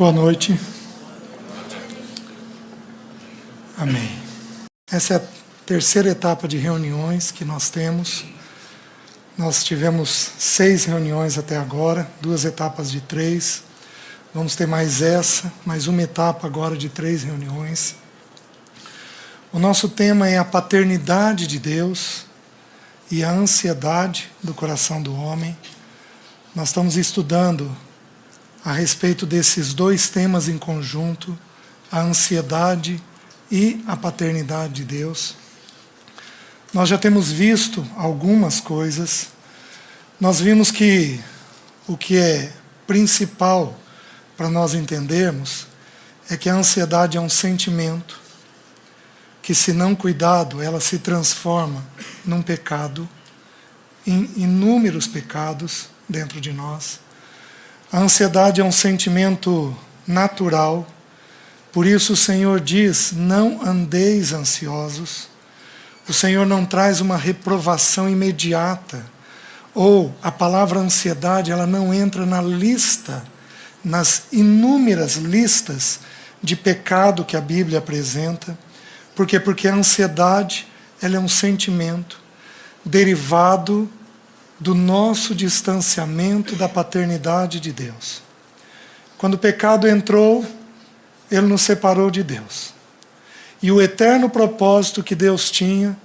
Boa noite. Amém. Essa é a terceira etapa de reuniões que nós temos. Nós tivemos 6 reuniões até agora, 2 etapas de 3. Vamos ter mais uma etapa agora de 3 reuniões. O nosso tema é a paternidade de Deus e a ansiedade do coração do homem. Nós estamos estudando a respeito desses 2 temas em conjunto, a ansiedade e a paternidade de Deus. Nós já temos visto algumas coisas. Nós vimos que o que é principal para nós entendermos é que a ansiedade é um sentimento que, se não cuidado, ela se transforma num pecado, em inúmeros pecados dentro de nós. A ansiedade é um sentimento natural, por isso o Senhor diz: não andeis ansiosos. O Senhor não traz uma reprovação imediata, ou a palavra ansiedade, ela não entra na lista, nas inúmeras listas de pecado que a Bíblia apresenta. Por quê? Porque a ansiedade, ela é um sentimento derivado do nosso distanciamento da paternidade de Deus. Quando o pecado entrou, ele nos separou de Deus. E o eterno propósito que Deus tinha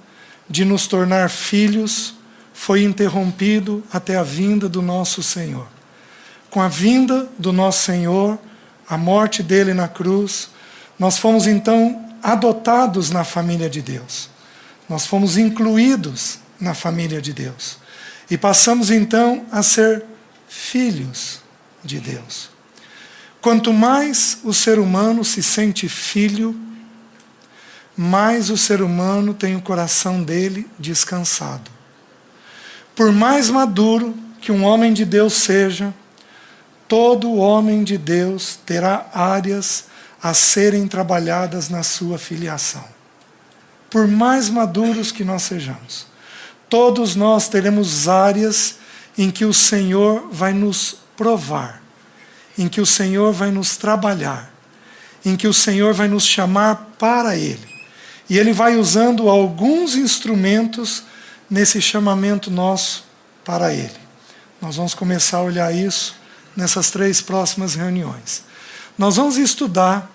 de nos tornar filhos foi interrompido até a vinda do nosso Senhor. Com a vinda do nosso Senhor, a morte dele na cruz, nós fomos então adotados na família de Deus. Nós fomos incluídos na família de Deus. E passamos então a ser filhos de Deus. Quanto mais o ser humano se sente filho, mais o ser humano tem o coração dele descansado. Por mais maduro que um homem de Deus seja, todo homem de Deus terá áreas a serem trabalhadas na sua filiação. Por mais maduros que nós sejamos, todos nós teremos áreas em que o Senhor vai nos provar, em que o Senhor vai nos trabalhar, em que o Senhor vai nos chamar para Ele. E Ele vai usando alguns instrumentos nesse chamamento nosso para Ele. Nós vamos começar a olhar isso nessas 3 próximas reuniões. Nós vamos estudar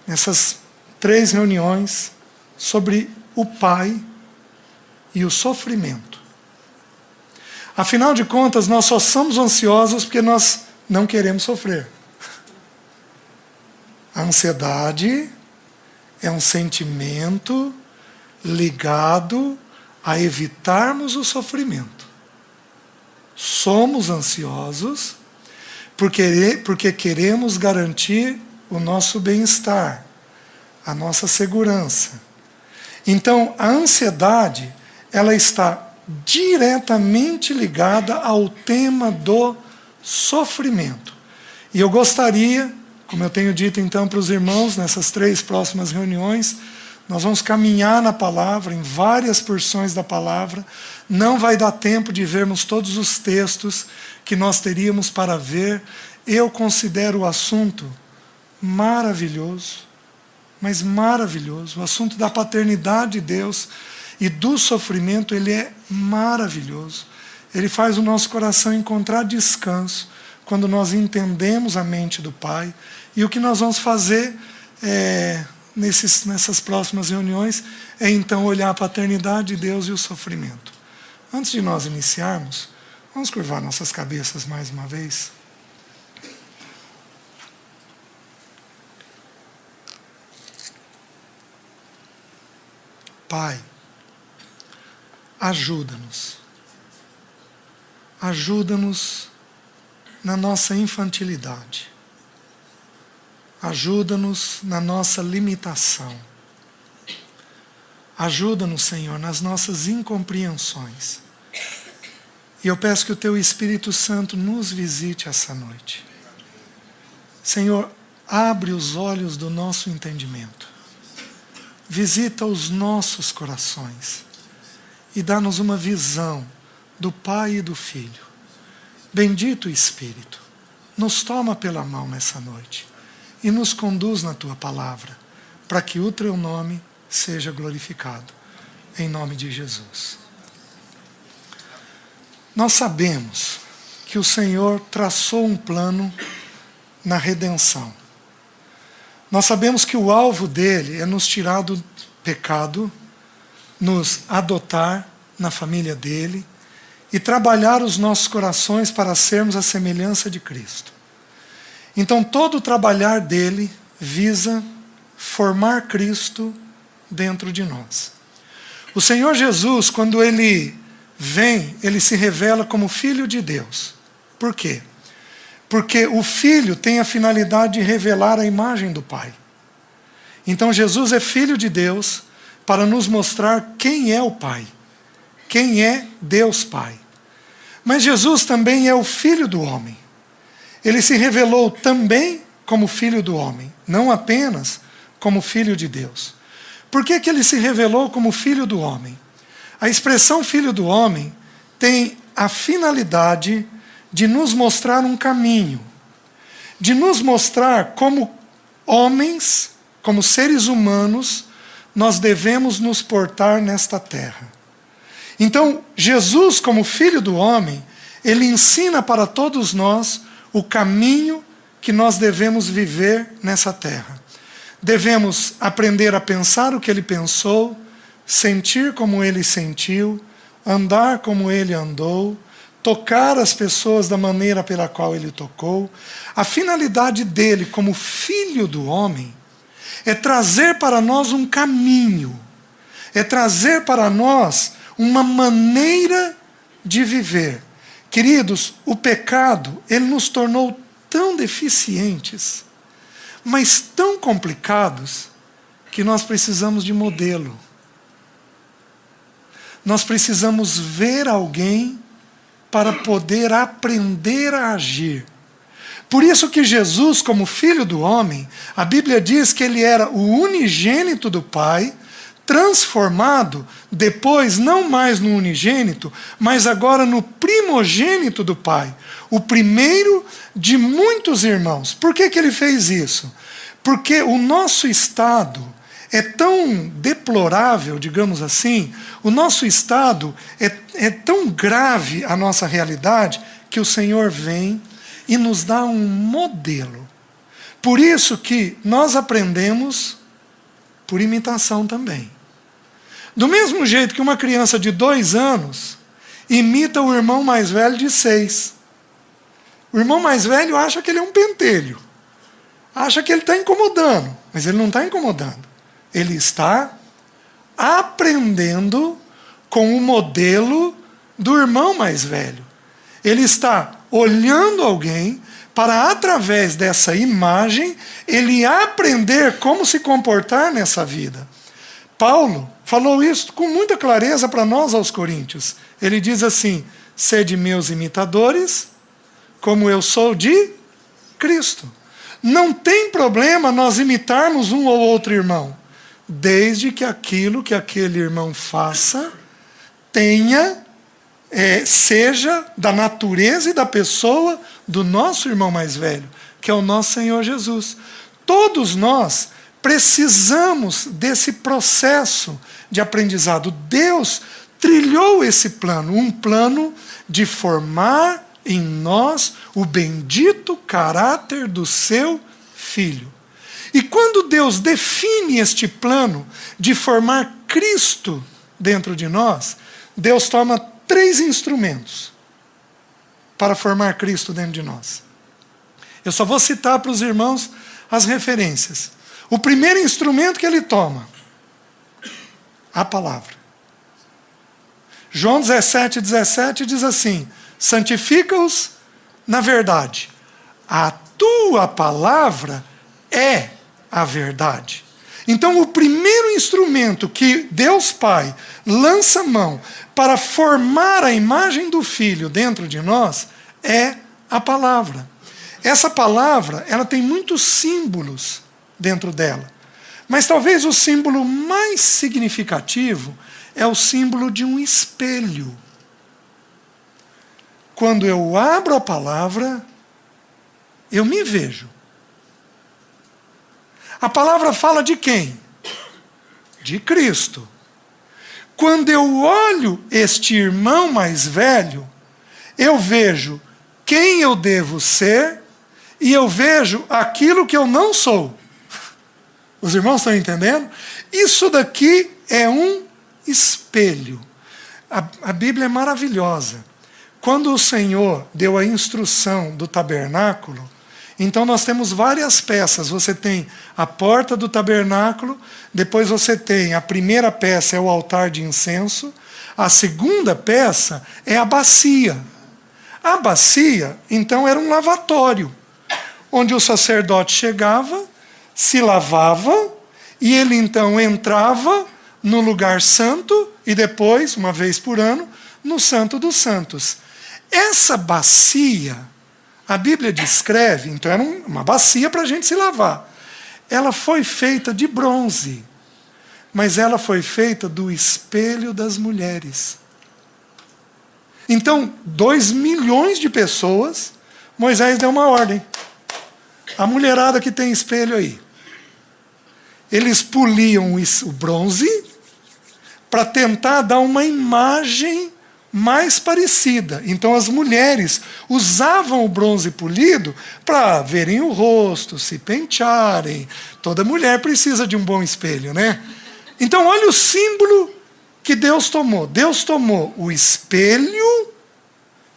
nessas 3 reuniões sobre o Pai e o sofrimento. Afinal de contas, nós só somos ansiosos porque nós não queremos sofrer. A ansiedade é um sentimento ligado a evitarmos o sofrimento. Somos ansiosos porque queremos garantir o nosso bem-estar, a nossa segurança. Então, a ansiedade, ela está diretamente ligada ao tema do sofrimento. E eu gostaria, como eu tenho dito então para os irmãos, nessas 3 próximas reuniões, nós vamos caminhar na palavra, em várias porções da palavra. Não vai dar tempo de vermos todos os textos que nós teríamos para ver. Eu considero o assunto maravilhoso, mas maravilhoso. O assunto da paternidade de Deus e do sofrimento, ele é maravilhoso. Ele faz o nosso coração encontrar descanso quando nós entendemos a mente do Pai. E o que nós vamos fazer nessas próximas reuniões é então olhar a paternidade de Deus e o sofrimento. Antes de nós iniciarmos, vamos curvar nossas cabeças mais uma vez. Pai, ajuda-nos. Ajuda-nos na nossa infantilidade. Ajuda-nos na nossa limitação. Ajuda-nos, Senhor, nas nossas incompreensões. E eu peço que o Teu Espírito Santo nos visite essa noite. Senhor, abre os olhos do nosso entendimento. Visita os nossos corações e dá-nos uma visão do Pai e do Filho. Bendito Espírito, nos toma pela mão nessa noite e nos conduz na tua palavra, para que o teu nome seja glorificado. Em nome de Jesus. Nós sabemos que o Senhor traçou um plano na redenção. Nós sabemos que o alvo dele é nos tirar do pecado, nos adotar na família dele e trabalhar os nossos corações para sermos a semelhança de Cristo. Então todo o trabalhar dele visa formar Cristo dentro de nós. O Senhor Jesus, quando ele vem, ele se revela como Filho de Deus. Por quê? Porque o Filho tem a finalidade de revelar a imagem do Pai. Então Jesus é Filho de Deus para nos mostrar quem é o Pai, quem é Deus Pai. Mas Jesus também é o Filho do homem. Ele se revelou também como Filho do homem, não apenas como Filho de Deus. Por que que ele se revelou como Filho do homem? A expressão Filho do homem tem a finalidade de nos mostrar um caminho, de nos mostrar como homens, como seres humanos, nós devemos nos portar nesta terra. Então, Jesus, como Filho do homem, ele ensina para todos nós o caminho que nós devemos viver nessa terra. Devemos aprender a pensar o que ele pensou, sentir como ele sentiu, andar como ele andou, tocar as pessoas da maneira pela qual ele tocou. A finalidade dele como Filho do homem é trazer para nós um caminho, é trazer para nós uma maneira de viver. Queridos, o pecado, ele nos tornou tão deficientes, mas tão complicados, que nós precisamos de modelo. Nós precisamos ver alguém para poder aprender a agir. Por isso que Jesus, como Filho do homem, a Bíblia diz que ele era o unigênito do Pai, transformado depois não mais no unigênito, mas agora no primogênito do Pai, o primeiro de muitos irmãos. Por que que ele fez isso? Porque o nosso estado é tão deplorável, digamos assim, o nosso estado é tão grave a nossa realidade, que o Senhor vem e nos dá um modelo. Por isso que nós aprendemos por imitação também. Do mesmo jeito que uma criança de 2 anos imita o irmão mais velho de 6. O irmão mais velho acha que ele é um pentelho. Acha que ele está incomodando, mas ele não está incomodando. Ele está aprendendo com o modelo do irmão mais velho. Ele está olhando alguém para, através dessa imagem, ele aprender como se comportar nessa vida. Paulo falou isso com muita clareza para nós aos Coríntios. Ele diz assim: sede meus imitadores, como eu sou de Cristo. Não tem problema nós imitarmos um ou outro irmão, desde que aquilo que aquele irmão faça seja da natureza e da pessoa do nosso irmão mais velho, que é o nosso Senhor Jesus. Todos nós precisamos desse processo de aprendizado. Deus trilhou esse plano, um plano de formar em nós o bendito caráter do seu Filho. E quando Deus define este plano de formar Cristo dentro de nós, Deus toma 3 instrumentos para formar Cristo dentro de nós. Eu só vou citar para os irmãos as referências. O primeiro instrumento que ele toma, a palavra. João 17:17 diz assim: santifica-os na verdade. A tua palavra é a verdade. Então, o primeiro instrumento que Deus Pai lança mão para formar a imagem do Filho dentro de nós é a palavra. Essa palavra, ela tem muitos símbolos dentro dela. Mas talvez o símbolo mais significativo é o símbolo de um espelho. Quando eu abro a palavra, eu me vejo. A palavra fala de quem? De Cristo. Quando eu olho este irmão mais velho, eu vejo quem eu devo ser e eu vejo aquilo que eu não sou. Os irmãos estão entendendo? Isso daqui é um espelho. A Bíblia é maravilhosa. Quando o Senhor deu a instrução do tabernáculo, então nós temos várias peças. Você tem a porta do tabernáculo, depois você tem a primeira peça é o altar de incenso, a segunda peça é a bacia. A bacia, então, era um lavatório, onde o sacerdote chegava, se lavava, e ele então entrava no lugar santo, e depois, uma vez por ano, no Santo dos Santos. Essa bacia, a Bíblia descreve, então era uma bacia para a gente se lavar. Ela foi feita de bronze, mas ela foi feita do espelho das mulheres. Então, 2 milhões de pessoas, Moisés deu uma ordem. A mulherada que tem espelho aí. Eles poliam o bronze para tentar dar uma imagem mais parecida. Então as mulheres usavam o bronze polido para verem o rosto, se pentearem. Toda mulher precisa de um bom espelho, né? Então olha o símbolo que Deus tomou. Deus tomou o espelho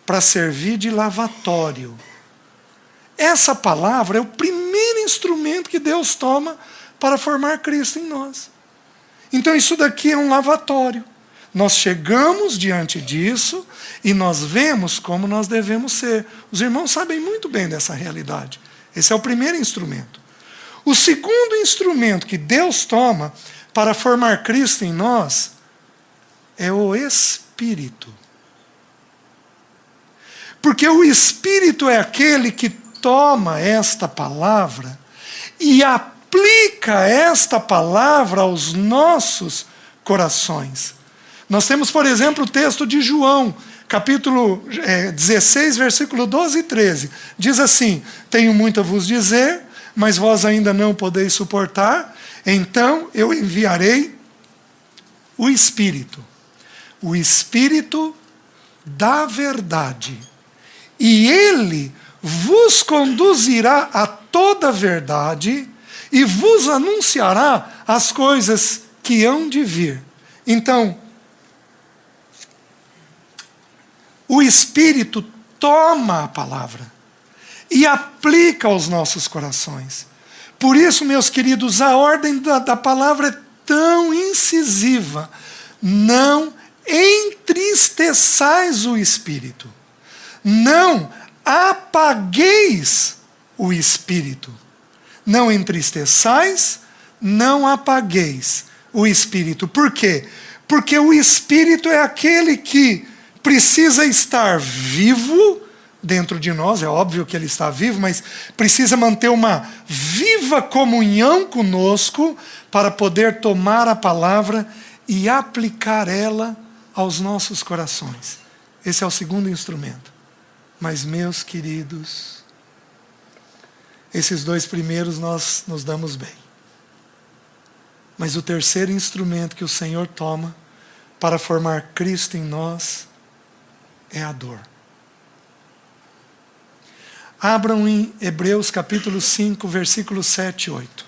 para servir de lavatório. Essa palavra é o primeiro instrumento que Deus toma para formar Cristo em nós. Então isso daqui é um lavatório. Nós chegamos diante disso e nós vemos como nós devemos ser. Os irmãos sabem muito bem dessa realidade. Esse é o primeiro instrumento. O segundo instrumento que Deus toma para formar Cristo em nós é o Espírito. Porque o Espírito é aquele que toma esta palavra e aplica esta palavra aos nossos corações. Nós temos, por exemplo, o texto de João, capítulo 16, versículo 12 e 13. Diz assim: tenho muito a vos dizer, mas vós ainda não podeis suportar, então eu enviarei o Espírito da verdade, e ele vos conduzirá a toda a verdade e vos anunciará as coisas que hão de vir. Então, o Espírito toma a palavra e aplica aos nossos corações. Por isso, meus queridos, a ordem da palavra é tão incisiva. Não entristeçais o Espírito. Não apagueis o Espírito. Não entristeçais, não apagueis o Espírito. Por quê? Porque o Espírito é aquele que precisa estar vivo dentro de nós. É óbvio que ele está vivo, mas precisa manter uma viva comunhão conosco para poder tomar a palavra e aplicar ela aos nossos corações. Esse é o segundo instrumento. Mas, meus queridos, esses 2 primeiros nós nos damos bem. Mas o terceiro instrumento que o Senhor toma para formar Cristo em nós é a dor. Abram em Hebreus capítulo 5, versículos 7 e 8.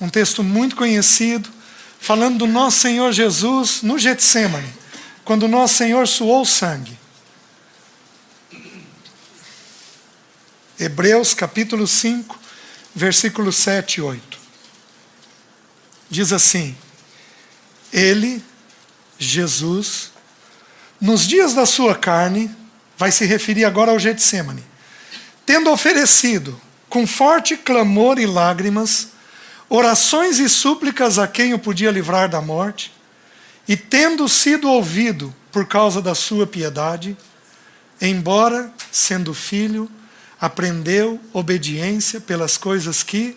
Um texto muito conhecido, falando do nosso Senhor Jesus no Getsêmani, quando o nosso Senhor suou sangue. Hebreus capítulo 5, versículos 7 e 8. Diz assim: ele, Jesus, nos dias da sua carne, vai se referir agora ao Getsêmani, tendo oferecido, com forte clamor e lágrimas, orações e súplicas a quem o podia livrar da morte, e tendo sido ouvido por causa da sua piedade, embora, sendo filho, aprendeu obediência pelas coisas que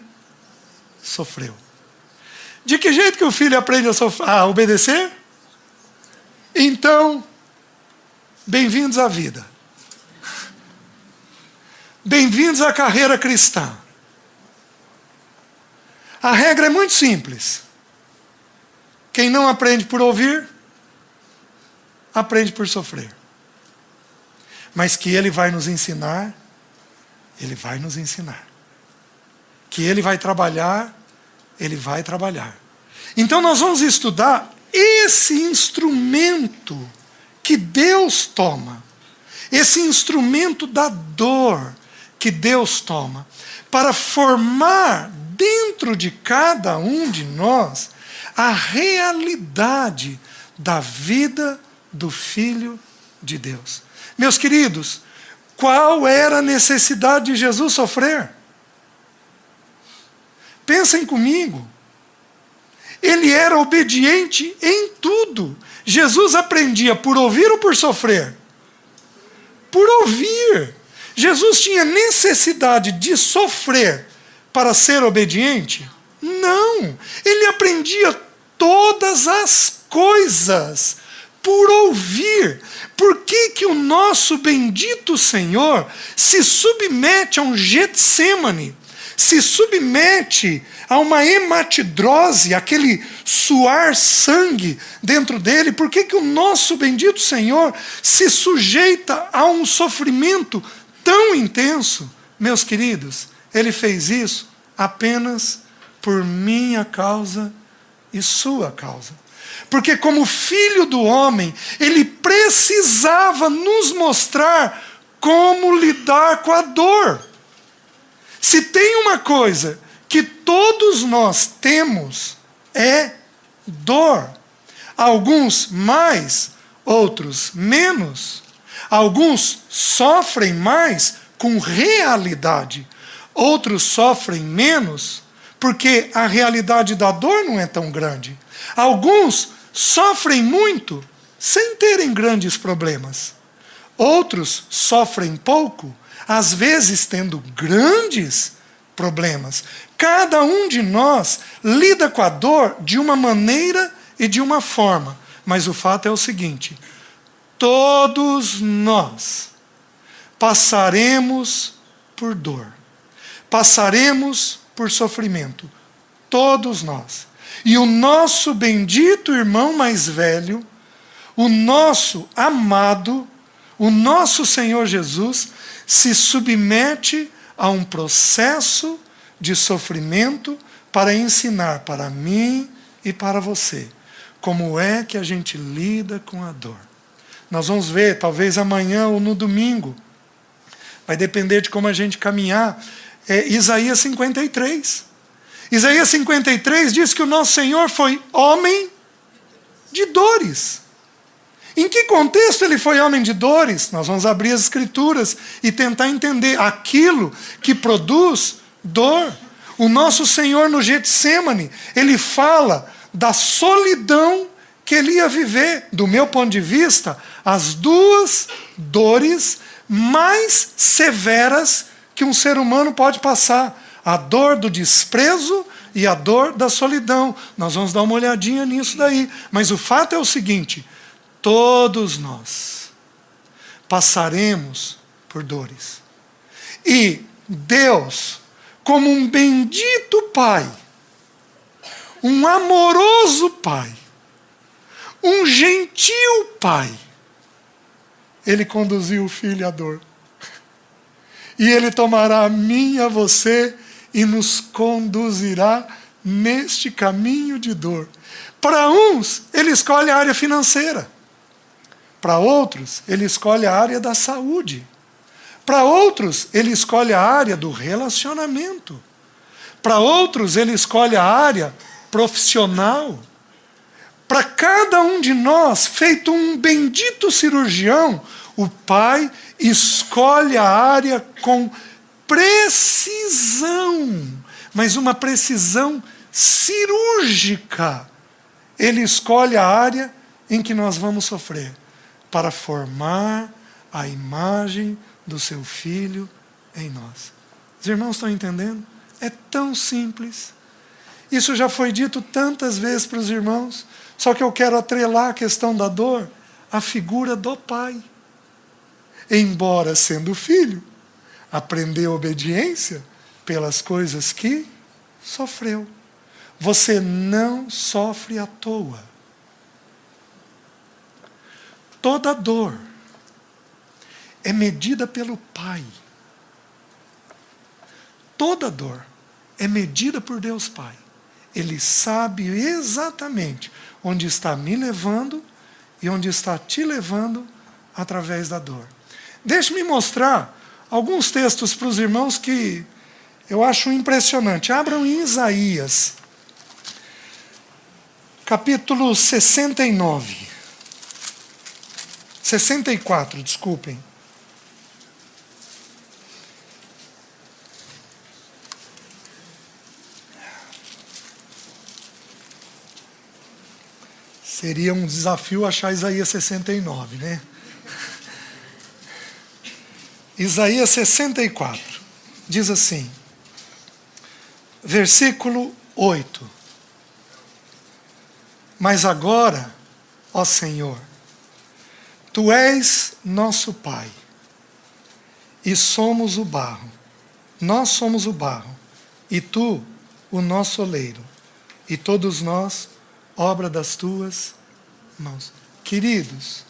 sofreu. De que jeito que o filho aprende a obedecer? Então, bem-vindos à vida. Bem-vindos à carreira cristã. A regra é muito simples. Quem não aprende por ouvir, aprende por sofrer. Mas que Ele vai nos ensinar, Ele vai nos ensinar. Que Ele vai trabalhar, Ele vai trabalhar. Então nós vamos estudar esse instrumento que Deus toma. Esse instrumento da dor que Deus toma. Para formar dentro de cada um de nós a realidade da vida do Filho de Deus. Meus queridos, qual era a necessidade de Jesus sofrer? Pensem comigo. Ele era obediente em tudo. Jesus aprendia por ouvir ou por sofrer? Por ouvir. Jesus tinha necessidade de sofrer para ser obediente? Não. Ele aprendia todas as coisas por ouvir. Por que o nosso bendito Senhor se submete a um Getsemane? Se submete a uma hematidrose, aquele suar sangue dentro dele? Por que o nosso bendito Senhor se sujeita a um sofrimento tão intenso? Meus queridos, Ele fez isso apenas por minha causa e sua causa. Porque como Filho do homem, Ele precisava nos mostrar como lidar com a dor. Se tem uma coisa que todos nós temos, é dor. Alguns mais, outros menos. Alguns sofrem mais com realidade. Outros sofrem menos porque a realidade da dor não é tão grande. Alguns sofrem muito sem terem grandes problemas. Outros sofrem pouco, às vezes tendo grandes problemas. Cada um de nós lida com a dor de uma maneira e de uma forma. Mas o fato é o seguinte: todos nós passaremos por dor. Passaremos por sofrimento. Todos nós. E o nosso bendito irmão mais velho, o nosso amado, o nosso Senhor Jesus, se submete a um processo de sofrimento para ensinar para mim e para você como é que a gente lida com a dor. Nós vamos ver, talvez amanhã ou no domingo, vai depender de como a gente caminhar, Isaías 53. Isaías 53 diz que o nosso Senhor foi homem de dores. Em que contexto ele foi homem de dores? Nós vamos abrir as Escrituras e tentar entender aquilo que produz dor. O nosso Senhor no Getsemane, ele fala da solidão que ele ia viver. Do meu ponto de vista, as duas dores mais severas que um ser humano pode passar. A dor do desprezo e a dor da solidão. Nós vamos dar uma olhadinha nisso daí. Mas o fato é o seguinte: todos nós passaremos por dores. E Deus, como um bendito Pai, um amoroso Pai, um gentil Pai, Ele conduziu o Filho à dor. E Ele tomará a mim e a você e nos conduzirá neste caminho de dor. Para uns, Ele escolhe a área financeira. Para outros, Ele escolhe a área da saúde. Para outros, Ele escolhe a área do relacionamento. Para outros, Ele escolhe a área profissional. Para cada um de nós, feito um bendito cirurgião, o Pai escolhe a área com precisão, mas uma precisão cirúrgica. Ele escolhe a área em que nós vamos sofrer, para formar a imagem do seu Filho em nós. Os irmãos estão entendendo? É tão simples. Isso já foi dito tantas vezes para os irmãos, só que eu quero atrelar a questão da dor à figura do Pai. Embora sendo filho, aprendeu obediência pelas coisas que sofreu. você não sofre à toa. Toda dor é medida pelo Pai. Toda dor é medida por Deus Pai. Ele sabe exatamente onde está me levando e onde está te levando através da dor. Deixe-me mostrar alguns textos para os irmãos que eu acho impressionante. Abram em Isaías, capítulo 69. 64, desculpem. Seria um desafio achar Isaías 69, né? Isaías 64, diz assim, versículo 8. Mas agora, ó Senhor, Tu és nosso Pai, e somos o barro. Nós somos o barro, e Tu, o nosso oleiro, e todos nós, obra das Tuas mãos. Queridos,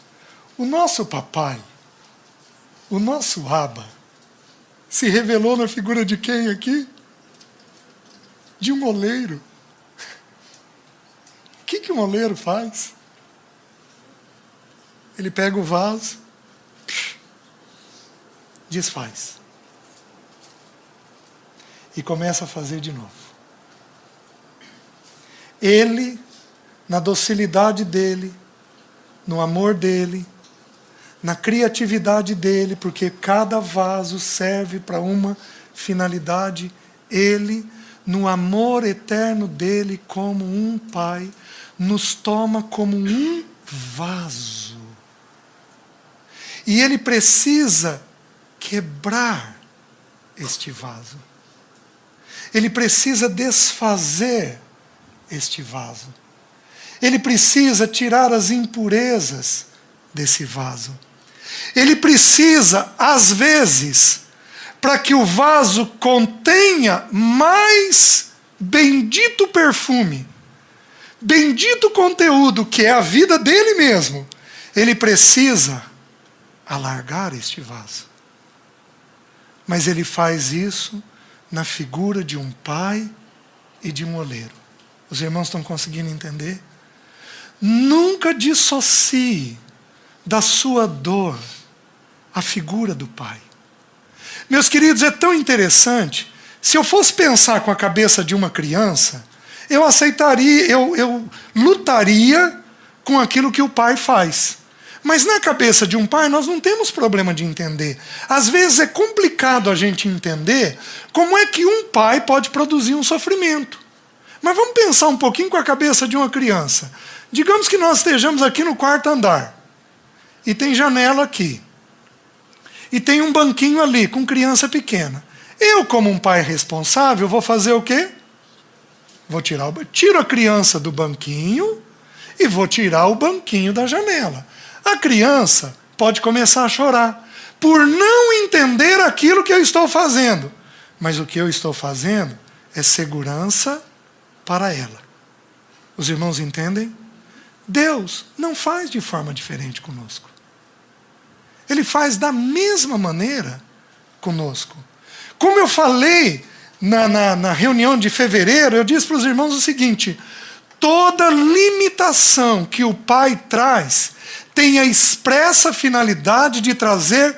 o nosso papai, o nosso Abba, se revelou na figura de quem aqui? De um oleiro. O que um oleiro faz? Ele pega o vaso, desfaz. E começa a fazer de novo. Ele, na docilidade dele, no amor dele, na criatividade dele, porque cada vaso serve para uma finalidade, ele, no amor eterno dele, como um pai, nos toma como um vaso. E ele precisa quebrar este vaso. Ele precisa desfazer este vaso. Ele precisa tirar as impurezas desse vaso. Ele precisa, às vezes, para que o vaso contenha mais bendito perfume, bendito conteúdo, que é a vida dele mesmo, ele precisa alargar este vaso. Mas ele faz isso na figura de um pai e de um oleiro. Os irmãos estão conseguindo entender? Nunca dissocie da sua dor a figura do pai. Meus queridos, é tão interessante. Se eu fosse pensar com a cabeça de uma criança, eu aceitaria, eu lutaria com aquilo que o pai faz. Mas na cabeça de um pai nós não temos problema de entender. Às vezes é complicado a gente entender como é que um pai pode produzir um sofrimento. Mas vamos pensar um pouquinho com a cabeça de uma criança. Digamos que nós estejamos aqui no quarto andar. E tem janela aqui. E tem um banquinho ali com criança pequena. Eu, como um pai responsável, vou fazer o quê? Tiro a criança do banquinho e vou tirar o banquinho da janela. A criança pode começar a chorar por não entender aquilo que eu estou fazendo. Mas o que eu estou fazendo é segurança para ela. Os irmãos entendem? Deus não faz de forma diferente conosco. Ele faz da mesma maneira conosco. Como eu falei na reunião de fevereiro, eu disse para os irmãos o seguinte: toda limitação que o Pai traz tem a expressa finalidade de trazer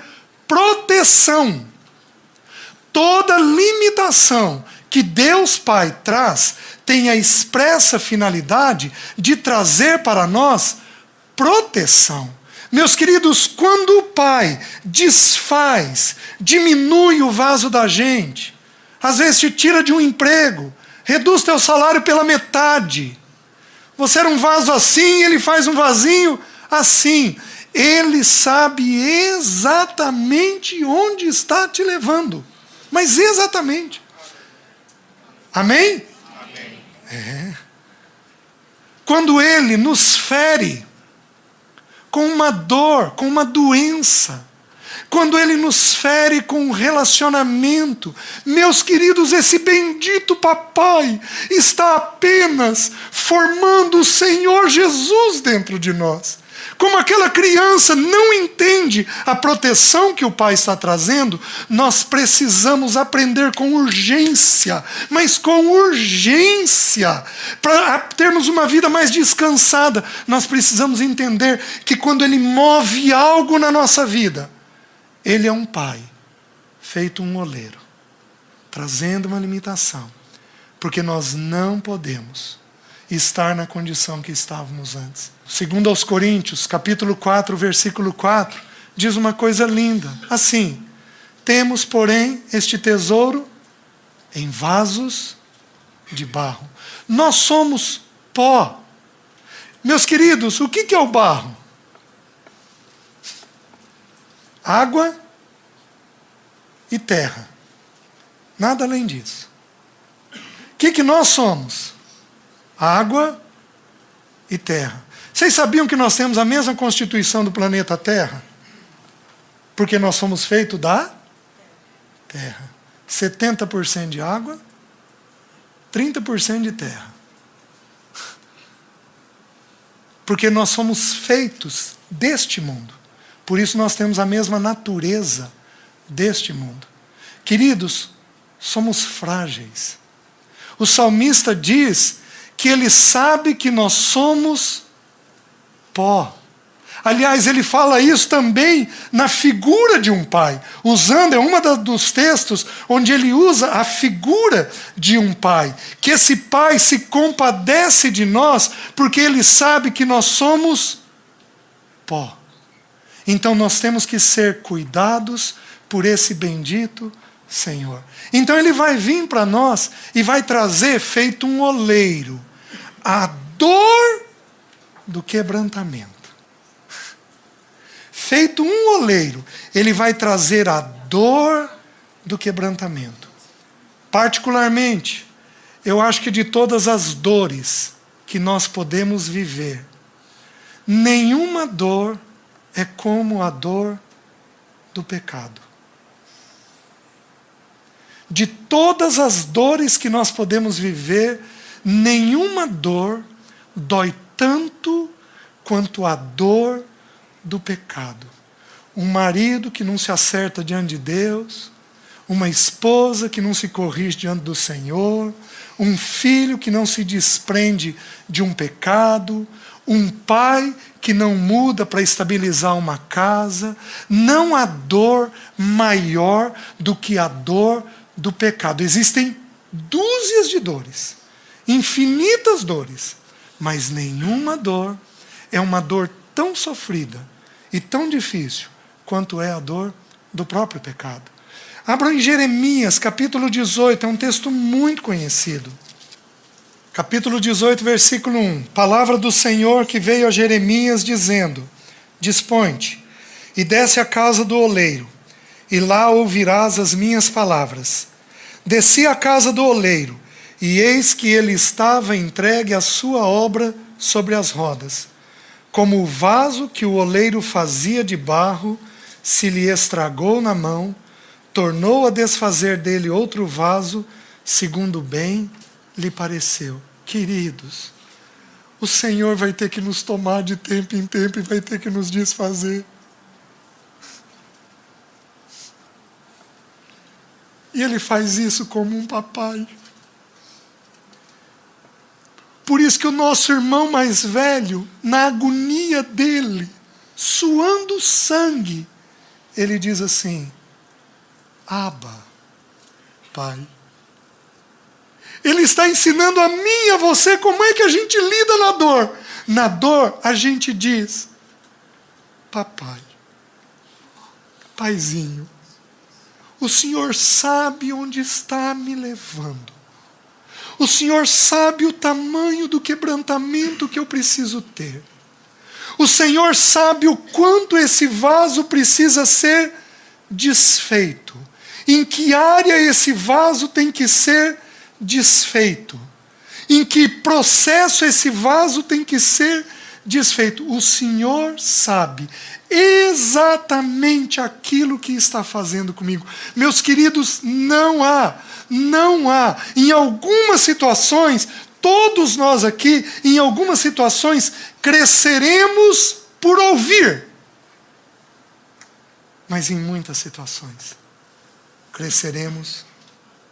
proteção. Toda limitação que Deus Pai traz tem a expressa finalidade de trazer para nós proteção. Meus queridos, quando o Pai desfaz, diminui o vaso da gente, às vezes te tira de um emprego, reduz teu salário pela metade. Você era um vaso assim, ele faz um vasinho assim. Ele sabe exatamente onde está te levando. Mas exatamente. Amém? Amém. É. Quando ele nos fere com uma dor, com uma doença, quando Ele nos fere com um relacionamento. Meus queridos, esse bendito papai está apenas formando o Senhor Jesus dentro de nós. Como aquela criança não entende a proteção que o pai está trazendo, nós precisamos aprender com urgência, mas com urgência, para termos uma vida mais descansada. Nós precisamos entender que quando Ele move algo na nossa vida, Ele é um pai, feito um oleiro, trazendo uma limitação, porque nós não podemos estar na condição que estávamos antes. Segundo aos Coríntios, capítulo 4, versículo 4, diz uma coisa linda. Assim, temos, porém, este tesouro em vasos de barro. Nós somos pó. Meus queridos, o que é o barro? Água e terra. Nada além disso. O que nós somos? Água e terra. Vocês sabiam que nós temos a mesma constituição do planeta Terra? Porque nós somos feitos da terra. 70% de água, 30% de terra. Porque nós somos feitos deste mundo. Por isso nós temos a mesma natureza deste mundo. Queridos, somos frágeis. O salmista diz que ele sabe que nós somos pó. Aliás, ele fala isso também na figura de um pai. É um dos textos onde ele usa a figura de um pai. Que esse pai se compadece de nós porque ele sabe que nós somos pó. Então nós temos que ser cuidados por esse bendito Senhor. Então Ele vai vir para nós e vai trazer, feito um oleiro, a dor do quebrantamento. Feito um oleiro, Ele vai trazer a dor do quebrantamento. Particularmente, eu acho que de todas as dores que nós podemos viver, nenhuma dor é como a dor do pecado. De todas as dores que nós podemos viver, nenhuma dor dói tanto quanto a dor do pecado. Um marido que não se acerta diante de Deus, uma esposa que não se corrige diante do Senhor, um filho que não se desprende de um pecado, um pai que não muda para estabilizar uma casa. Não há dor maior do que a dor do pecado. Existem dúzias de dores, infinitas dores, mas nenhuma dor é uma dor tão sofrida e tão difícil quanto é a dor do próprio pecado. Abram em Jeremias, capítulo 18, é um texto muito conhecido. Capítulo 18, versículo 1. Palavra do Senhor que veio a Jeremias dizendo: Dispõe-te e desce à casa do oleiro, e lá ouvirás as minhas palavras. Desci à casa do oleiro, e eis que ele estava entregue à sua obra sobre as rodas. Como o vaso que o oleiro fazia de barro se lhe estragou na mão, tornou a desfazer dele outro vaso, segundo bem lhe pareceu. Queridos, o Senhor vai ter que nos tomar de tempo em tempo e vai ter que nos desfazer. E Ele faz isso como um papai. Por isso que o nosso irmão mais velho, na agonia dele, suando sangue, ele diz assim: Abba, Pai. Ele está ensinando a mim e a você como é que a gente lida na dor. Na dor, a gente diz: Papai, Paizinho, o Senhor sabe onde está me levando. O Senhor sabe o tamanho do quebrantamento que eu preciso ter. O Senhor sabe o quanto esse vaso precisa ser desfeito. Em que área esse vaso tem que ser desfeito. Em que processo esse vaso tem que ser desfeito. O Senhor sabe exatamente aquilo que está fazendo comigo. Meus queridos, não há. Em algumas situações, todos nós aqui, em algumas situações, cresceremos por ouvir. Mas em muitas situações, cresceremos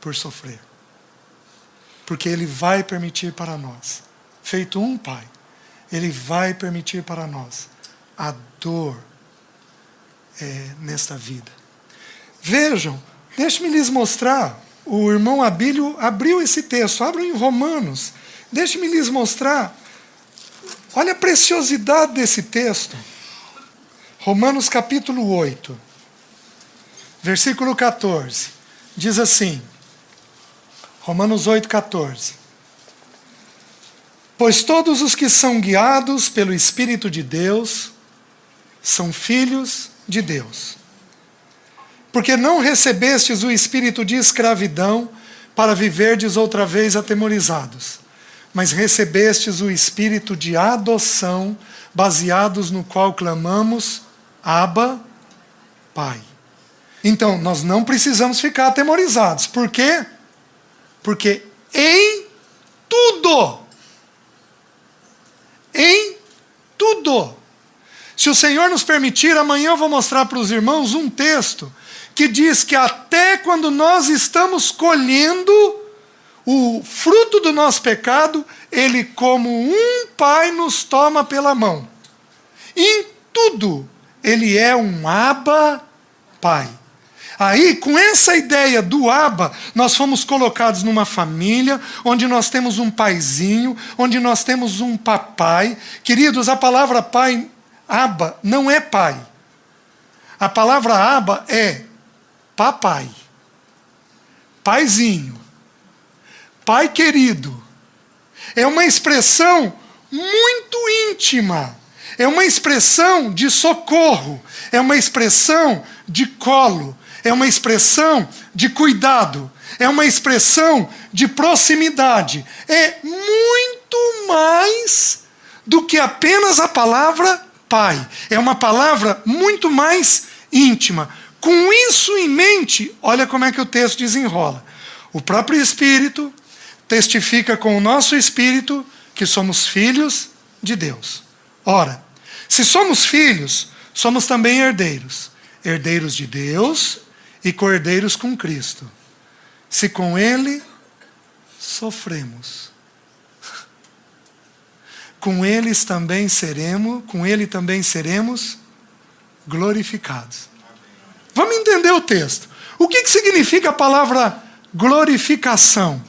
por sofrer. Porque Ele vai permitir para nós, feito um Pai, Ele vai permitir para nós a dor nesta vida. Vejam, deixe-me lhes mostrar. O irmão Abílio abriu esse texto. Abram em Romanos. Deixe-me lhes mostrar. Olha a preciosidade desse texto. Romanos capítulo 8, versículo 14. Diz assim. Romanos 8, 14. Pois todos os que são guiados pelo Espírito de Deus são filhos de Deus. Porque não recebestes o espírito de escravidão para viverdes outra vez atemorizados, mas recebestes o espírito de adoção, baseados no qual clamamos, Abba, Pai. Então, nós não precisamos ficar atemorizados. Por quê? Porque em tudo, se o Senhor nos permitir, amanhã eu vou mostrar para os irmãos um texto que diz que até quando nós estamos colhendo o fruto do nosso pecado, Ele, como um Pai, nos toma pela mão. Em tudo, Ele é um Abba, Pai. Aí, com essa ideia do Abba, nós fomos colocados numa família, onde nós temos um paizinho, onde nós temos um papai. Queridos, a palavra pai, Abba, não é pai. A palavra Abba é papai, paizinho, pai querido. É uma expressão muito íntima. É uma expressão de socorro. É uma expressão de colo. É uma expressão de cuidado. É uma expressão de proximidade. É muito mais do que apenas a palavra pai. É uma palavra muito mais íntima. Com isso em mente, olha como é que o texto desenrola. O próprio Espírito testifica com o nosso Espírito que somos filhos de Deus. Ora, se somos filhos, somos também herdeiros. Herdeiros de Deus e co-herdeiros com Cristo. Se com Ele sofremos, com Ele também seremos glorificados. Vamos entender o texto. O que significa a palavra glorificação?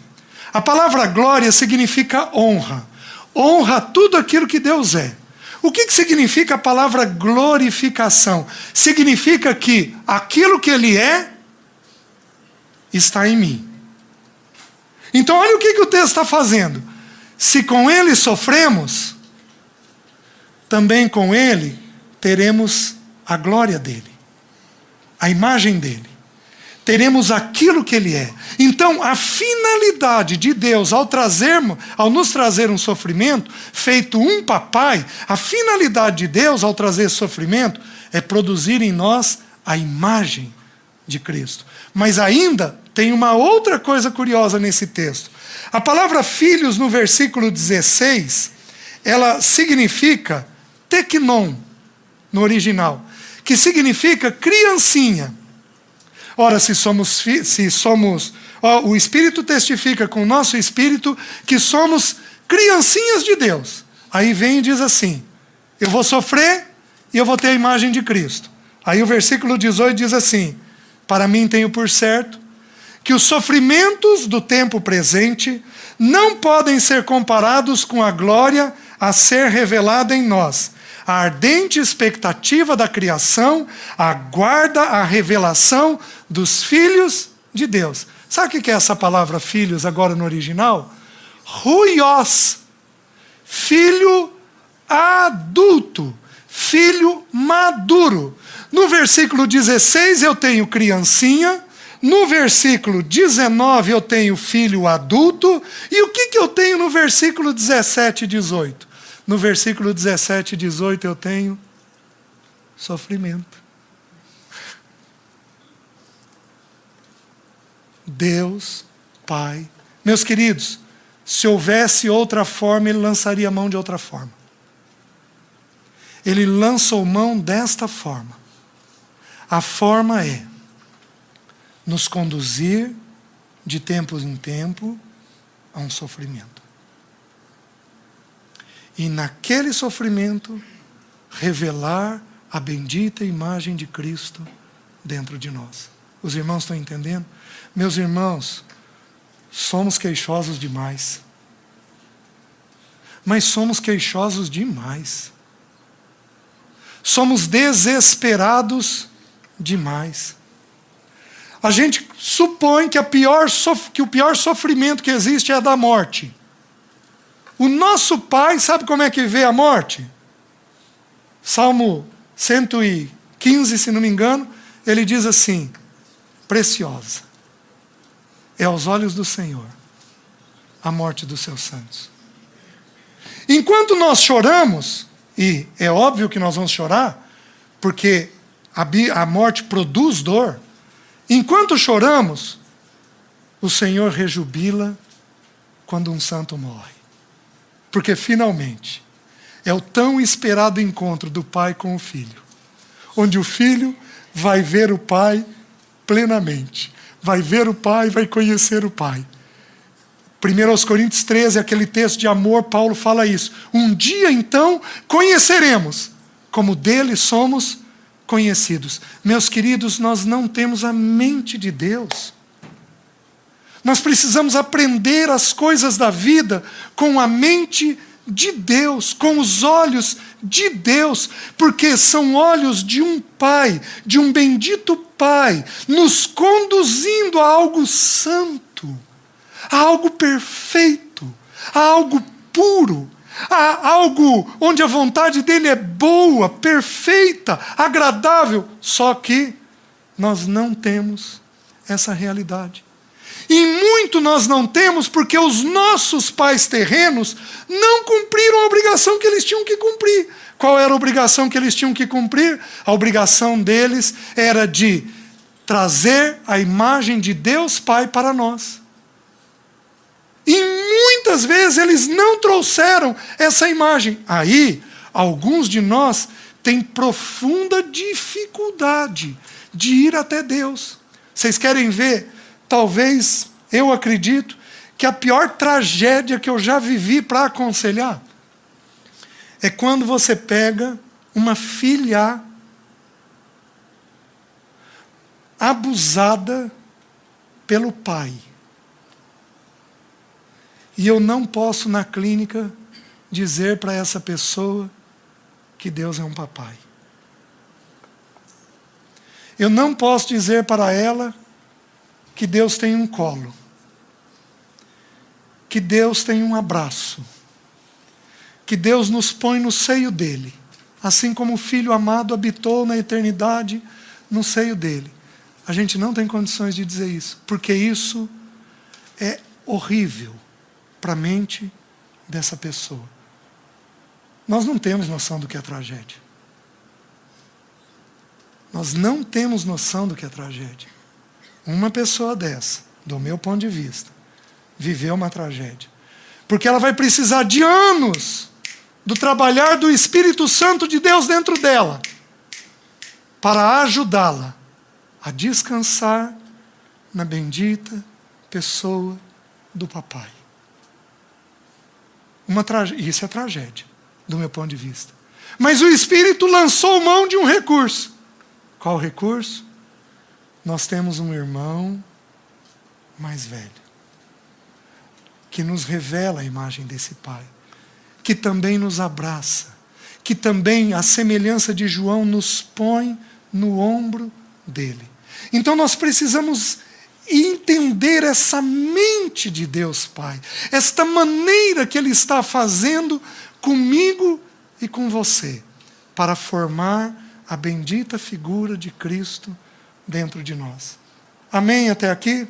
A palavra glória significa honra. Honra tudo aquilo que Deus é. O que significa a palavra glorificação? Significa que aquilo que Ele é, está em mim. Então olha o que o texto está fazendo. Se com Ele sofremos, também com Ele teremos a glória dEle, a imagem dEle. Teremos aquilo que Ele é. Então, a finalidade de Deus ao nos trazer um sofrimento, feito um papai, a finalidade de Deus ao trazer sofrimento é produzir em nós a imagem de Cristo. Mas ainda tem uma outra coisa curiosa nesse texto. A palavra filhos no versículo 16, ela significa teknon, no original, que significa criancinha. Ora, o Espírito testifica com o nosso Espírito que somos criancinhas de Deus. Aí vem e diz assim, eu vou sofrer e eu vou ter a imagem de Cristo. Aí o versículo 18 diz assim, para mim tenho por certo que os sofrimentos do tempo presente não podem ser comparados com a glória a ser revelada em nós. A ardente expectativa da criação aguarda a revelação dos filhos de Deus. Sabe o que é essa palavra filhos agora no original? Huios. Filho adulto. Filho maduro. No versículo 16 eu tenho criancinha. No versículo 19 eu tenho filho adulto. E o que eu tenho no versículo 17 e 18? No versículo 17 e 18 eu tenho sofrimento. Deus, Pai. Meus queridos, se houvesse outra forma, Ele lançaria a mão de outra forma. Ele lançou mão desta forma. A forma é nos conduzir de tempo em tempo a um sofrimento. E naquele sofrimento, revelar a bendita imagem de Cristo dentro de nós. Os irmãos estão entendendo? Meus irmãos, somos queixosos demais. Mas somos queixosos demais. Somos desesperados demais. A gente supõe que o pior sofrimento que existe é a da morte. O nosso Pai, sabe como é que vê a morte? Salmo 115, se não me engano, ele diz assim: preciosa é aos olhos do Senhor a morte dos seus santos. Enquanto nós choramos, e é óbvio que nós vamos chorar, porque a morte produz dor, enquanto choramos, o Senhor rejubila quando um santo morre. Porque finalmente é o tão esperado encontro do pai com o filho, onde o filho vai ver o pai plenamente, vai ver o pai, vai conhecer o pai. 1 Coríntios 13, aquele texto de amor, Paulo fala isso. Um dia então conheceremos, como dele somos conhecidos. Meus queridos, nós não temos a mente de Deus. Nós precisamos aprender as coisas da vida com a mente de Deus, com os olhos de Deus, porque são olhos de um Pai, de um bendito Pai, nos conduzindo a algo santo, a algo perfeito, a algo puro, a algo onde a vontade dele é boa, perfeita, agradável. Só que nós não temos essa realidade. E muito nós não temos porque os nossos pais terrenos não cumpriram a obrigação que eles tinham que cumprir. Qual era a obrigação que eles tinham que cumprir? A obrigação deles era de trazer a imagem de Deus Pai para nós. E muitas vezes eles não trouxeram essa imagem. Aí, alguns de nós têm profunda dificuldade de ir até Deus. Vocês querem ver? Talvez, eu acredito, que a pior tragédia que eu já vivi para aconselhar é quando você pega uma filha abusada pelo pai. E eu não posso, na clínica, dizer para essa pessoa que Deus é um papai. Eu não posso dizer para ela que Deus tem um colo, que Deus tem um abraço, que Deus nos põe no seio dele, assim como o Filho amado habitou na eternidade no seio dele. A gente não tem condições de dizer isso, porque isso é horrível para a mente dessa pessoa. Nós não temos noção do que é tragédia. Nós não temos noção do que é tragédia. Uma pessoa dessa, do meu ponto de vista, viveu uma tragédia. Porque ela vai precisar de anos do trabalhar do Espírito Santo de Deus dentro dela, para ajudá-la a descansar na bendita pessoa do papai. Isso é tragédia, do meu ponto de vista. Mas o Espírito lançou mão de um recurso. Qual recurso? Nós temos um irmão mais velho, que nos revela a imagem desse Pai, que também nos abraça, que também, à semelhança de João, nos põe no ombro dele. Então nós precisamos entender essa mente de Deus Pai, esta maneira que Ele está fazendo comigo e com você, para formar a bendita figura de Cristo dentro de nós. Amém até aqui? Amém.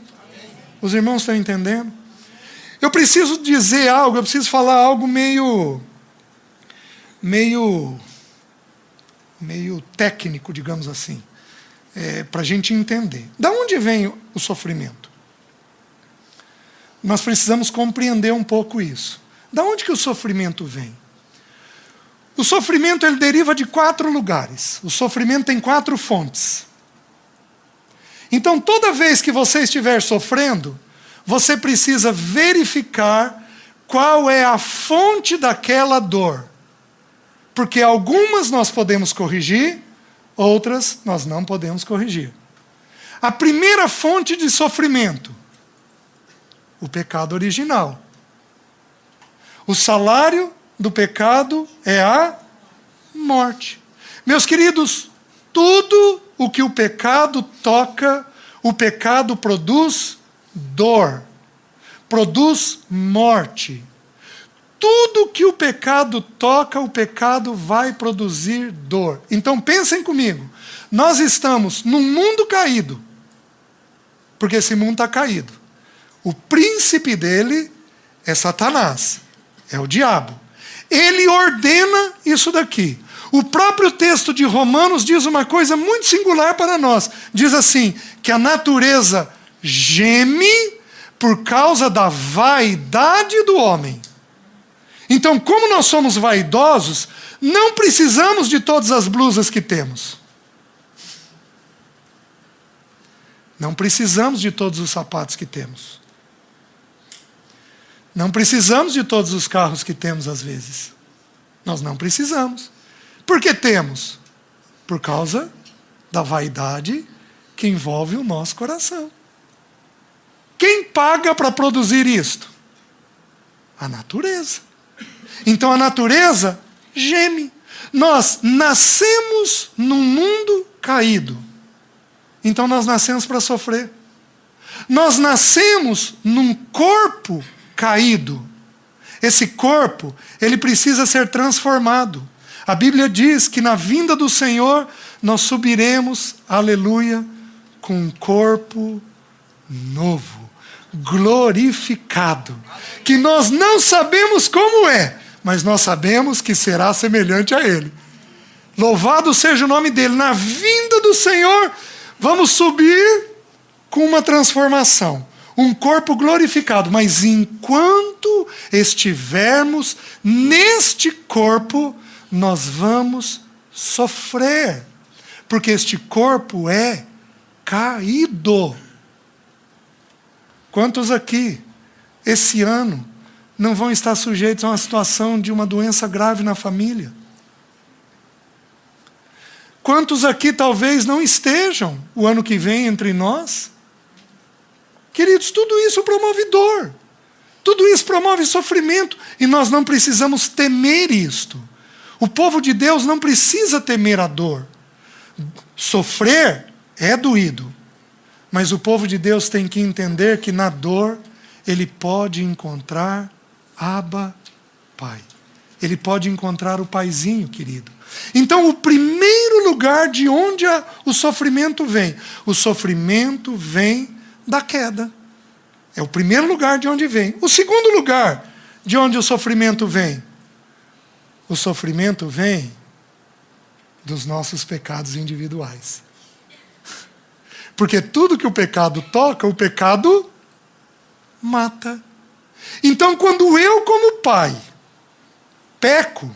Os irmãos estão entendendo? Eu preciso dizer algo, eu preciso falar algo meio meio técnico, digamos assim, para a gente entender. Da onde vem o sofrimento? Nós precisamos compreender um pouco isso. Da onde que o sofrimento vem? O sofrimento ele deriva de 4 lugares. O sofrimento tem 4 fontes. Então, toda vez que você estiver sofrendo, você precisa verificar qual é a fonte daquela dor. Porque algumas nós podemos corrigir, outras nós não podemos corrigir. A primeira fonte de sofrimento, o pecado original. O salário do pecado é a morte. Meus queridos, tudo o que o pecado toca, o pecado produz dor, produz morte. Tudo que o pecado toca, o pecado vai produzir dor. Então pensem comigo, nós estamos num mundo caído, porque esse mundo está caído. O príncipe dele é Satanás, é o diabo. Ele ordena isso daqui. O próprio texto de Romanos diz uma coisa muito singular para nós. Diz assim, que a natureza geme por causa da vaidade do homem. Então, como nós somos vaidosos, não precisamos de todas as blusas que temos. Não precisamos de todos os sapatos que temos. Não precisamos de todos os carros que temos às vezes. Nós não precisamos. Por que temos? Por causa da vaidade que envolve o nosso coração. Quem paga para produzir isto? A natureza. Então a natureza geme. Nós nascemos num mundo caído. Então nós nascemos para sofrer. Nós nascemos num corpo caído. Esse corpo, ele precisa ser transformado. A Bíblia diz que na vinda do Senhor nós subiremos, aleluia, com um corpo novo, glorificado, que nós não sabemos como é, mas nós sabemos que será semelhante a Ele. Louvado seja o nome dEle. Na vinda do Senhor, vamos subir com uma transformação, um corpo glorificado, mas enquanto estivermos neste corpo, nós vamos sofrer, porque este corpo é caído. Quantos aqui, esse ano, não vão estar sujeitos a uma situação de uma doença grave na família? Quantos aqui talvez não estejam o ano que vem entre nós? Queridos, tudo isso promove dor, tudo isso promove sofrimento, e nós não precisamos temer isto. O povo de Deus não precisa temer a dor. Sofrer é doído, mas o povo de Deus tem que entender que na dor ele pode encontrar Abba, Pai. Ele pode encontrar o paizinho, querido. Então, o primeiro lugar de onde o sofrimento vem? O sofrimento vem da queda. É o primeiro lugar de onde vem. O segundo lugar de onde o sofrimento vem? O sofrimento vem dos nossos pecados individuais. Porque tudo que o pecado toca, o pecado mata. Então, quando eu, como pai, peco,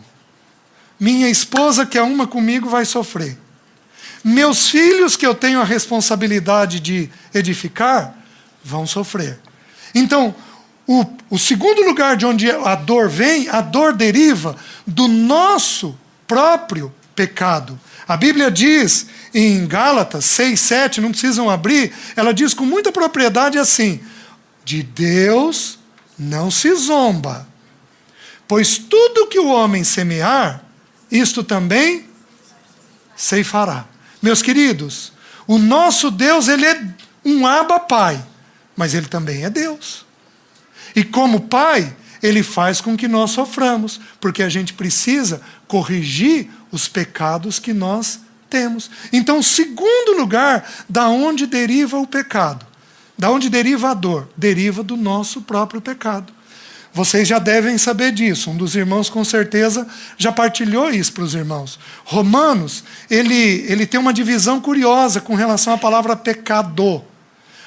minha esposa, que é uma comigo, vai sofrer. Meus filhos, que eu tenho a responsabilidade de edificar, vão sofrer. Então, o segundo lugar de onde a dor vem, a dor deriva do nosso próprio pecado. A Bíblia diz em Gálatas 6:7, não precisam abrir, ela diz com muita propriedade assim: de Deus não se zomba, pois tudo que o homem semear, isto também ceifará. Meus queridos, o nosso Deus, ele é um Abba Pai, mas ele também é Deus. E como Pai, ele faz com que nós soframos, porque a gente precisa corrigir os pecados que nós temos. Então, o segundo lugar, da onde deriva o pecado, da onde deriva a dor, deriva do nosso próprio pecado. Vocês já devem saber disso. Um dos irmãos com certeza já partilhou isso para os irmãos. Romanos, ele tem uma divisão curiosa com relação à palavra pecado.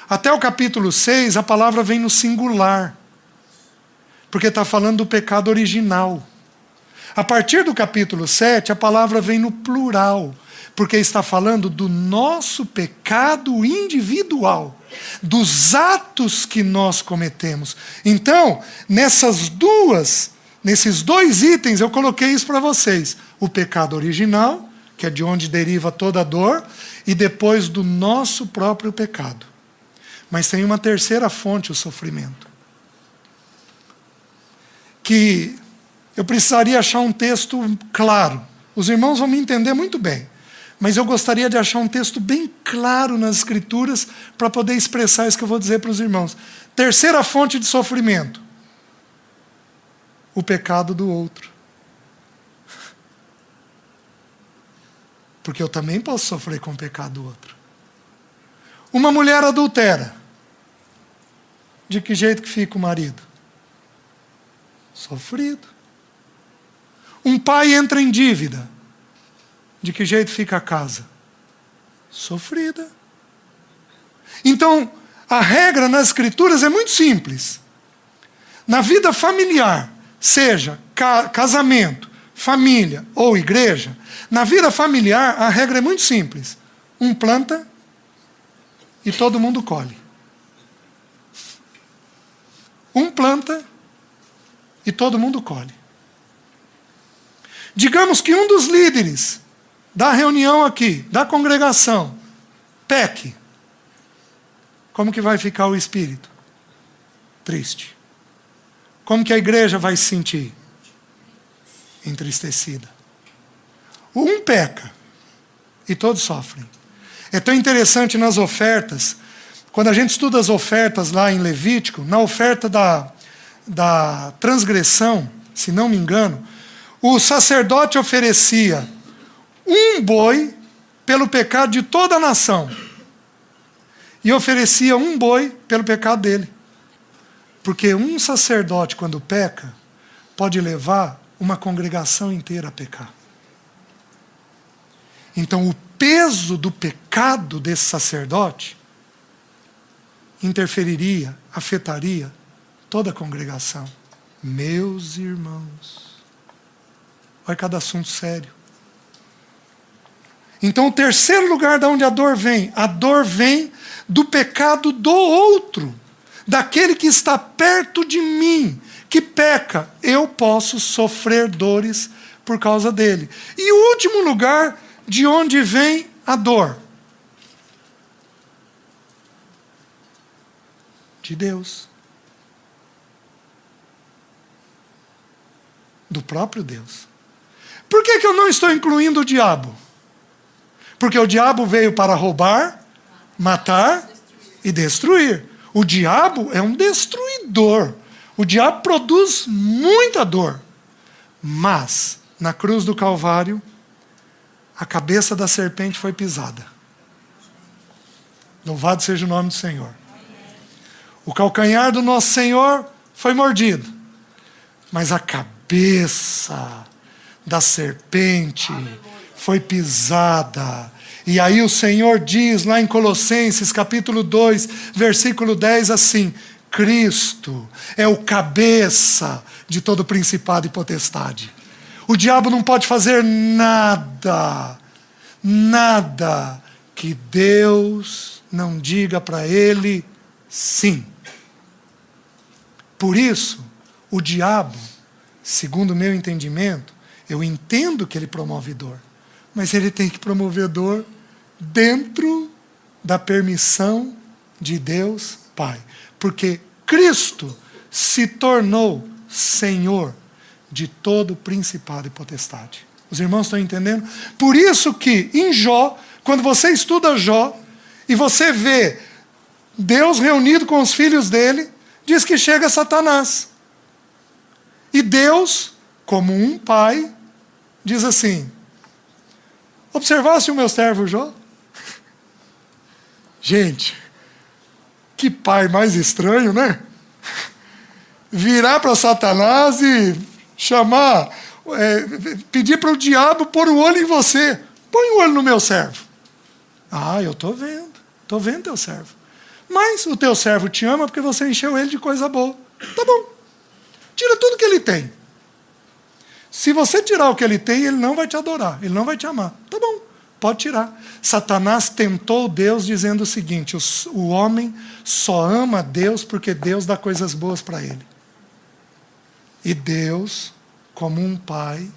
Até o capítulo 6, a palavra vem no singular, porque está falando do pecado original. A partir do capítulo 7, a palavra vem no plural, porque está falando do nosso pecado individual, dos atos que nós cometemos. Então, nesses dois itens, eu coloquei isso para vocês. O pecado original, que é de onde deriva toda a dor, e depois do nosso próprio pecado. Mas tem uma terceira fonte, o sofrimento. Que eu precisaria achar um texto claro. Os irmãos vão me entender muito bem. Mas eu gostaria de achar um texto bem claro nas Escrituras para poder expressar isso que eu vou dizer para os irmãos. Terceira fonte de sofrimento. O pecado do outro. Porque eu também posso sofrer com o pecado do outro. Uma mulher adultera. De que jeito que fica o marido? Sofrido. Um pai entra em dívida. De que jeito fica a casa? Sofrida. Então, a regra nas Escrituras é muito simples. Na vida familiar, seja casamento, família ou igreja, na vida familiar a regra é muito simples. Um planta e todo mundo colhe. Um planta e todo mundo colhe. Digamos que um dos líderes da reunião aqui, da congregação, peque. Como que vai ficar o espírito? Triste. Como que a igreja vai se sentir? Entristecida. Um peca e todos sofrem. É tão interessante nas ofertas, quando a gente estuda as ofertas lá em Levítico, na oferta da transgressão, se não me engano, o sacerdote oferecia um boi pelo pecado de toda a nação. E oferecia um boi pelo pecado dele. Porque um sacerdote, quando peca, pode levar uma congregação inteira a pecar. Então, o peso do pecado desse sacerdote interferiria, afetaria toda a congregação. Meus irmãos, olha cada assunto sério. Então, o terceiro lugar de onde a dor vem do pecado do outro, daquele que está perto de mim, que peca. Eu posso sofrer dores por causa dele. E o último lugar de onde vem a dor? De Deus. Do próprio Deus. Por que eu não estou incluindo o diabo? Porque o diabo veio para roubar, matar e destruir. O diabo é um destruidor. O diabo produz muita dor. Mas, na cruz do Calvário, a cabeça da serpente foi pisada. Louvado seja o nome do Senhor. O calcanhar do nosso Senhor foi mordido. Mas a cabeça da serpente foi pisada. E aí o Senhor diz lá em Colossenses capítulo 2, versículo 10 assim: Cristo é o cabeça de todo principado e potestade. O diabo não pode fazer nada que Deus não diga para ele sim. Por isso, o diabo, segundo o meu entendimento, eu entendo que ele promove dor, mas ele tem que promover dor dentro da permissão de Deus Pai. Porque Cristo se tornou Senhor de todo principado e potestade. Os irmãos estão entendendo? Por isso que em Jó, quando você estuda Jó, e você vê Deus reunido com os filhos dele, diz que chega Satanás. E Deus, como um pai, diz assim: observaste o meu servo Jó? Gente, que pai mais estranho, né? virar para Satanás e chamar, pedir para o diabo pôr o olho em você. Põe o olho no meu servo. Ah, eu estou vendo teu servo. Mas o teu servo te ama porque você encheu ele de coisa boa. Tá bom. Tira tudo que ele tem. Se você tirar o que ele tem, ele não vai te adorar, ele não vai te amar. Tá bom, pode tirar. Satanás tentou Deus dizendo o seguinte: o homem só ama Deus porque Deus dá coisas boas para ele. E Deus, como um pai,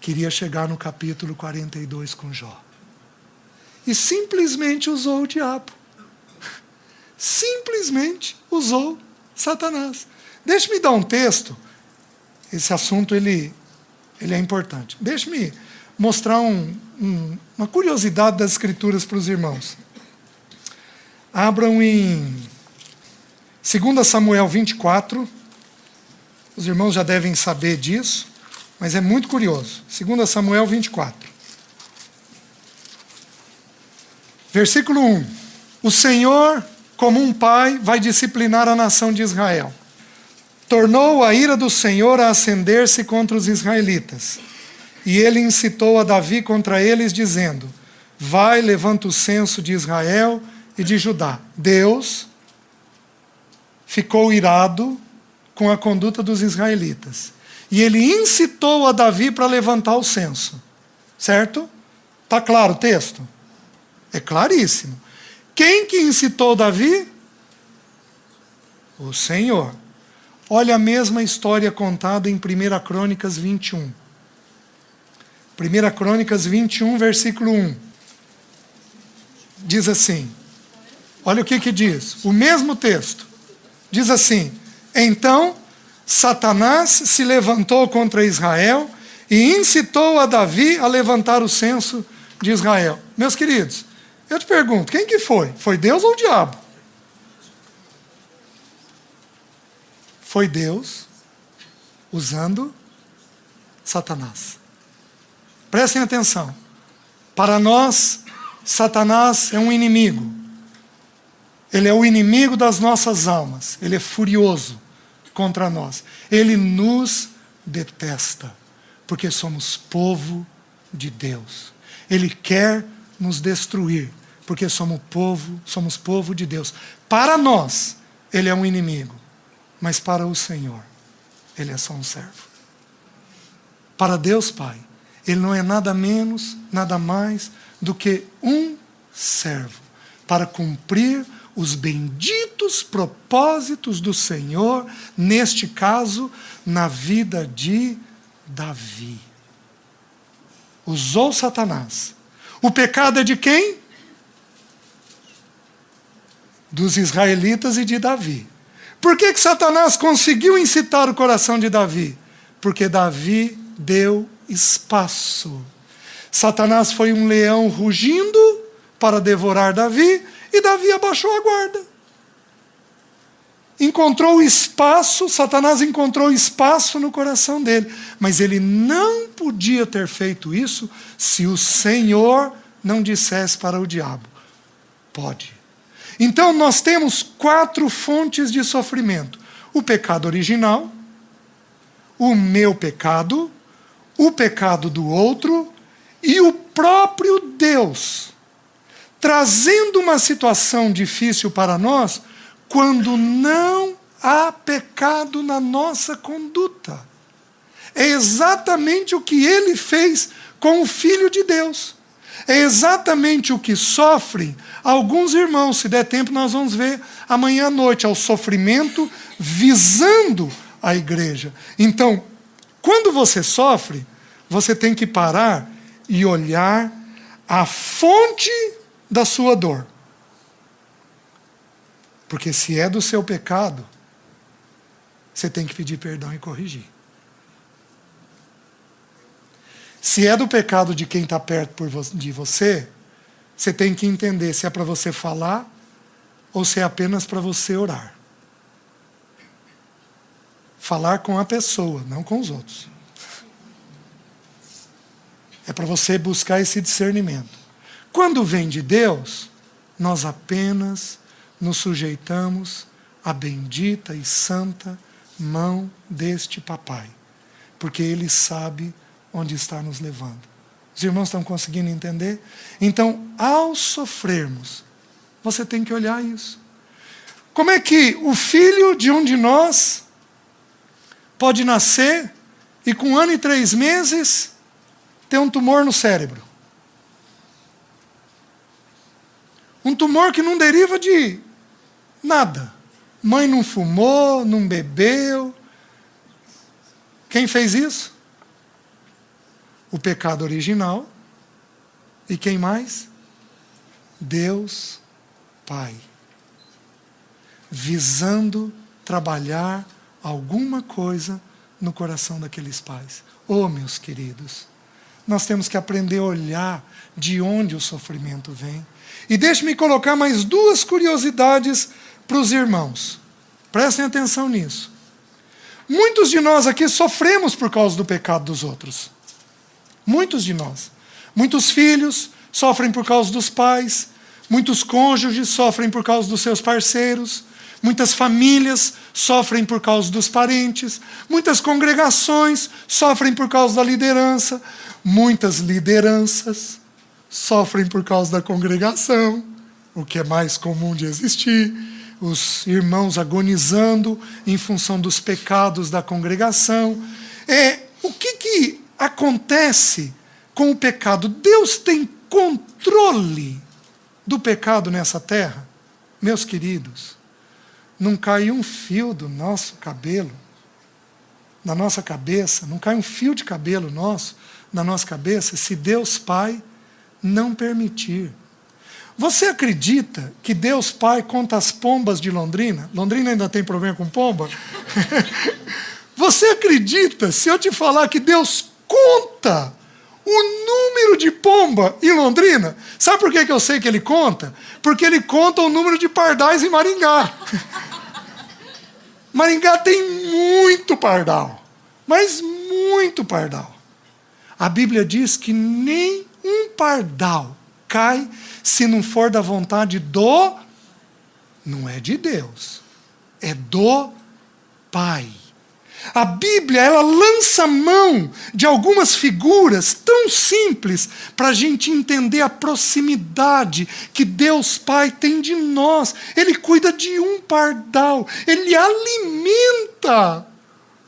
queria chegar no capítulo 42 com Jó. E simplesmente usou o diabo. Simplesmente usou Satanás. Deixe-me dar um texto. Esse assunto ele é importante. Deixe-me mostrar uma curiosidade das Escrituras para os irmãos. Abram em 2 Samuel 24. Os irmãos já devem saber disso, mas é muito curioso. 2 Samuel 24. Versículo 1. O Senhor, como um pai, vai disciplinar a nação de Israel. Tornou a ira do Senhor a acender-se contra os israelitas. E ele incitou a Davi contra eles, dizendo: vai, levanta o censo de Israel e de Judá. Deus ficou irado com a conduta dos israelitas. E ele incitou a Davi para levantar o censo. Certo? Está claro o texto? É claríssimo. Quem que incitou Davi? O Senhor. Olha a mesma história contada em 1 Crônicas 21. 1 Crônicas 21, versículo 1. Diz assim, olha o que diz, o mesmo texto. Diz assim: então Satanás se levantou contra Israel e incitou a Davi a levantar o censo de Israel. Meus queridos, eu te pergunto, quem que foi? Foi Deus ou o diabo? Foi Deus usando Satanás. Prestem atenção. Para nós, Satanás é um inimigo. Ele é o inimigo das nossas almas. Ele é furioso contra nós. Ele nos detesta, porque somos povo de Deus. Ele quer nos destruir, porque somos povo de Deus. Para nós, ele é um inimigo. Mas para o Senhor, ele é só um servo. Para Deus Pai, ele não é nada menos, nada mais do que um servo, para cumprir os benditos propósitos do Senhor, neste caso, na vida de Davi. Usou Satanás. O pecado é de quem? Dos israelitas e de Davi. Por que Satanás conseguiu incitar o coração de Davi? Porque Davi deu espaço. Satanás foi um leão rugindo para devorar Davi, e Davi abaixou a guarda. Encontrou espaço, Satanás encontrou espaço no coração dele. Mas ele não podia ter feito isso se o Senhor não dissesse para o diabo: pode. Então nós temos 4 fontes de sofrimento: o pecado original, o meu pecado, o pecado do outro e o próprio Deus, trazendo uma situação difícil para nós quando não há pecado na nossa conduta. É exatamente o que ele fez com o Filho de Deus. É exatamente o que sofrem alguns irmãos. Se der tempo, nós vamos ver amanhã à noite, ao sofrimento visando a igreja. Então, quando você sofre, você tem que parar e olhar a fonte da sua dor. Porque se é do seu pecado, você tem que pedir perdão e corrigir. Se é do pecado de quem está perto de você, você tem que entender se é para você falar ou se é apenas para você orar. Falar com a pessoa, não com os outros. É para você buscar esse discernimento. Quando vem de Deus, nós apenas nos sujeitamos à bendita e santa mão deste papai, porque ele sabe onde está nos levando. Os irmãos estão conseguindo entender? Então, ao sofrermos, você tem que olhar isso. Como é que o filho de um de nós pode nascer e com 1 ano e 3 meses ter um tumor no cérebro? Um tumor que não deriva de nada. Mãe não fumou, não bebeu. Quem fez isso? O pecado original. E quem mais? Deus Pai. Visando trabalhar alguma coisa no coração daqueles pais. Oh, meus queridos, nós temos que aprender a olhar de onde o sofrimento vem. E deixe-me colocar mais 2 curiosidades para os irmãos. Prestem atenção nisso. Muitos de nós aqui sofremos por causa do pecado dos outros. Muitos de nós. Muitos filhos sofrem por causa dos pais. Muitos cônjuges sofrem por causa dos seus parceiros. Muitas famílias sofrem por causa dos parentes. Muitas congregações sofrem por causa da liderança. Muitas lideranças sofrem por causa da congregação, o que é mais comum de existir. Os irmãos agonizando em função dos pecados da congregação. O que acontece com o pecado? Deus tem controle do pecado nessa terra? Meus queridos, não cai um fio do nosso cabelo, da nossa cabeça, não cai um fio de cabelo nosso, da nossa cabeça, se Deus Pai não permitir. Você acredita que Deus Pai conta as pombas de Londrina? Londrina ainda tem problema com pomba? Você acredita, se eu te falar que Deus conta o número de pomba em Londrina? Sabe por que eu sei que ele conta? Porque ele conta o número de pardais em Maringá. Maringá tem muito pardal, mas muito pardal. A Bíblia diz que nem um pardal cai se não for da vontade do... Não é de Deus, é do Pai. A Bíblia, ela lança mão de algumas figuras tão simples para a gente entender a proximidade que Deus Pai tem de nós. Ele cuida de um pardal, ele alimenta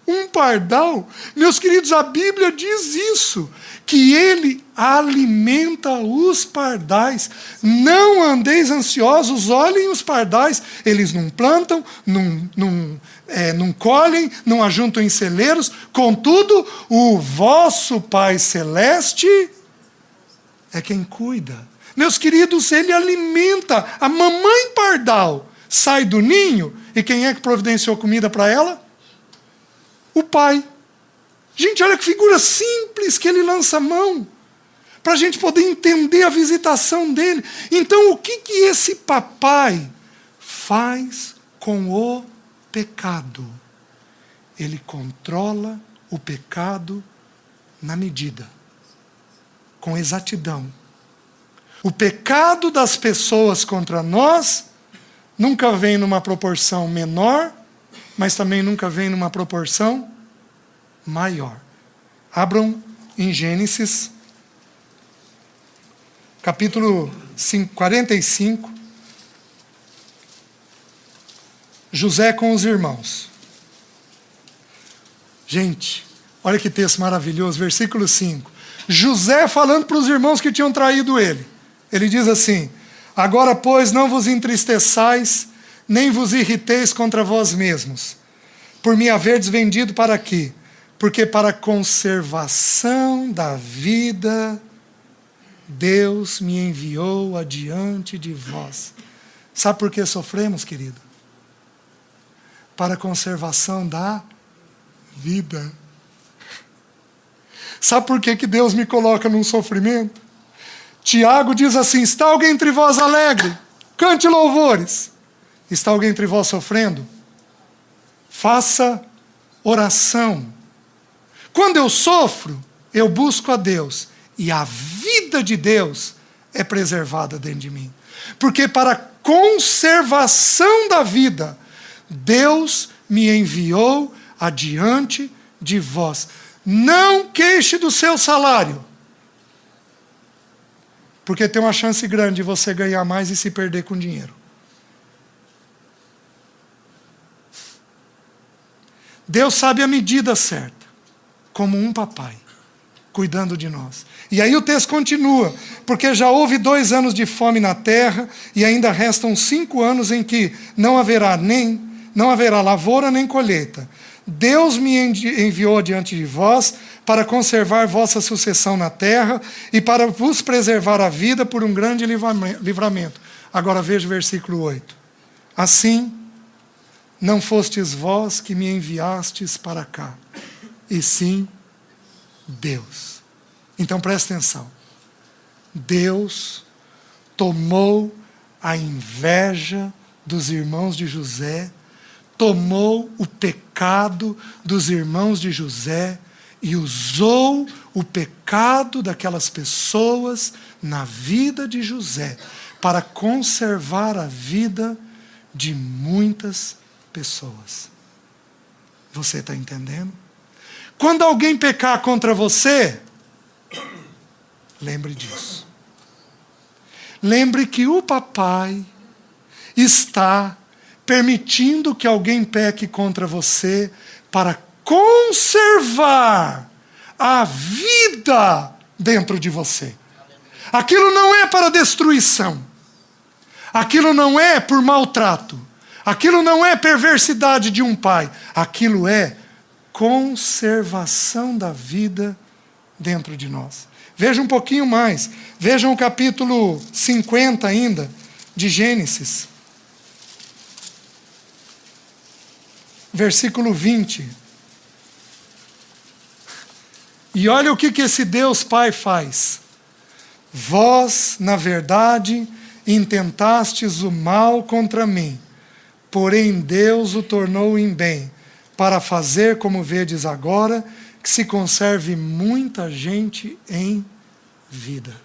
um pardal. Meus queridos, a Bíblia diz isso, que ele alimenta os pardais. Não andeis ansiosos, olhem os pardais, eles não plantam, não colhem, não ajuntam em celeiros, contudo, o vosso Pai Celeste é quem cuida. Meus queridos, ele alimenta. A mamãe pardal sai do ninho, e quem é que providenciou comida para ela? O Pai. Gente, olha que figura simples que ele lança a mão, para a gente poder entender a visitação dele. Então, o que esse papai faz com o pecado? Ele controla o pecado na medida, com exatidão. O pecado das pessoas contra nós nunca vem numa proporção menor, mas também nunca vem numa proporção maior. Abram em Gênesis, capítulo 45, José com os irmãos. Gente, olha que texto maravilhoso, versículo 5. José falando para os irmãos que tinham traído ele. Ele diz assim: agora, pois, não vos entristeçais, nem vos irriteis contra vós mesmos, por me haverdes vendido para quê? Porque para a conservação da vida, Deus me enviou adiante de vós. Sabe por que sofremos, querido? Para a conservação da vida. Sabe por que Deus me coloca num sofrimento? Tiago diz assim: está alguém entre vós alegre? Cante louvores. Está alguém entre vós sofrendo? Faça oração. Quando eu sofro, eu busco a Deus, e a vida de Deus é preservada dentro de mim. Porque para a conservação da vida, Deus me enviou adiante de vós. Não queixe do seu salário, porque tem uma chance grande de você ganhar mais e se perder com dinheiro. Deus sabe a medida certa, como um papai, cuidando de nós. E aí o texto continua, porque já houve 2 anos de fome na terra, e ainda restam 5 anos em que não haverá lavoura nem colheita. Deus me enviou diante de vós para conservar vossa sucessão na terra e para vos preservar a vida por um grande livramento. Agora veja o versículo 8. Assim, não fostes vós que me enviastes para cá, e sim Deus. Então presta atenção. Deus tomou a inveja dos irmãos de José, tomou o pecado dos irmãos de José e usou o pecado daquelas pessoas na vida de José para conservar a vida de muitas pessoas. Você está entendendo? Quando alguém pecar contra você, lembre disso. Lembre que o papai está permitindo que alguém peque contra você para conservar a vida dentro de você. Aquilo não é para destruição. Aquilo não é por maltrato. Aquilo não é perversidade de um pai. Aquilo é conservação da vida dentro de nós. Veja um pouquinho mais. Vejam o capítulo 50 ainda, de Gênesis. Versículo 20. E olha o que esse Deus Pai faz. Vós, na verdade, intentastes o mal contra mim, porém Deus o tornou em bem, para fazer, como vedes agora, que se conserve muita gente em vida.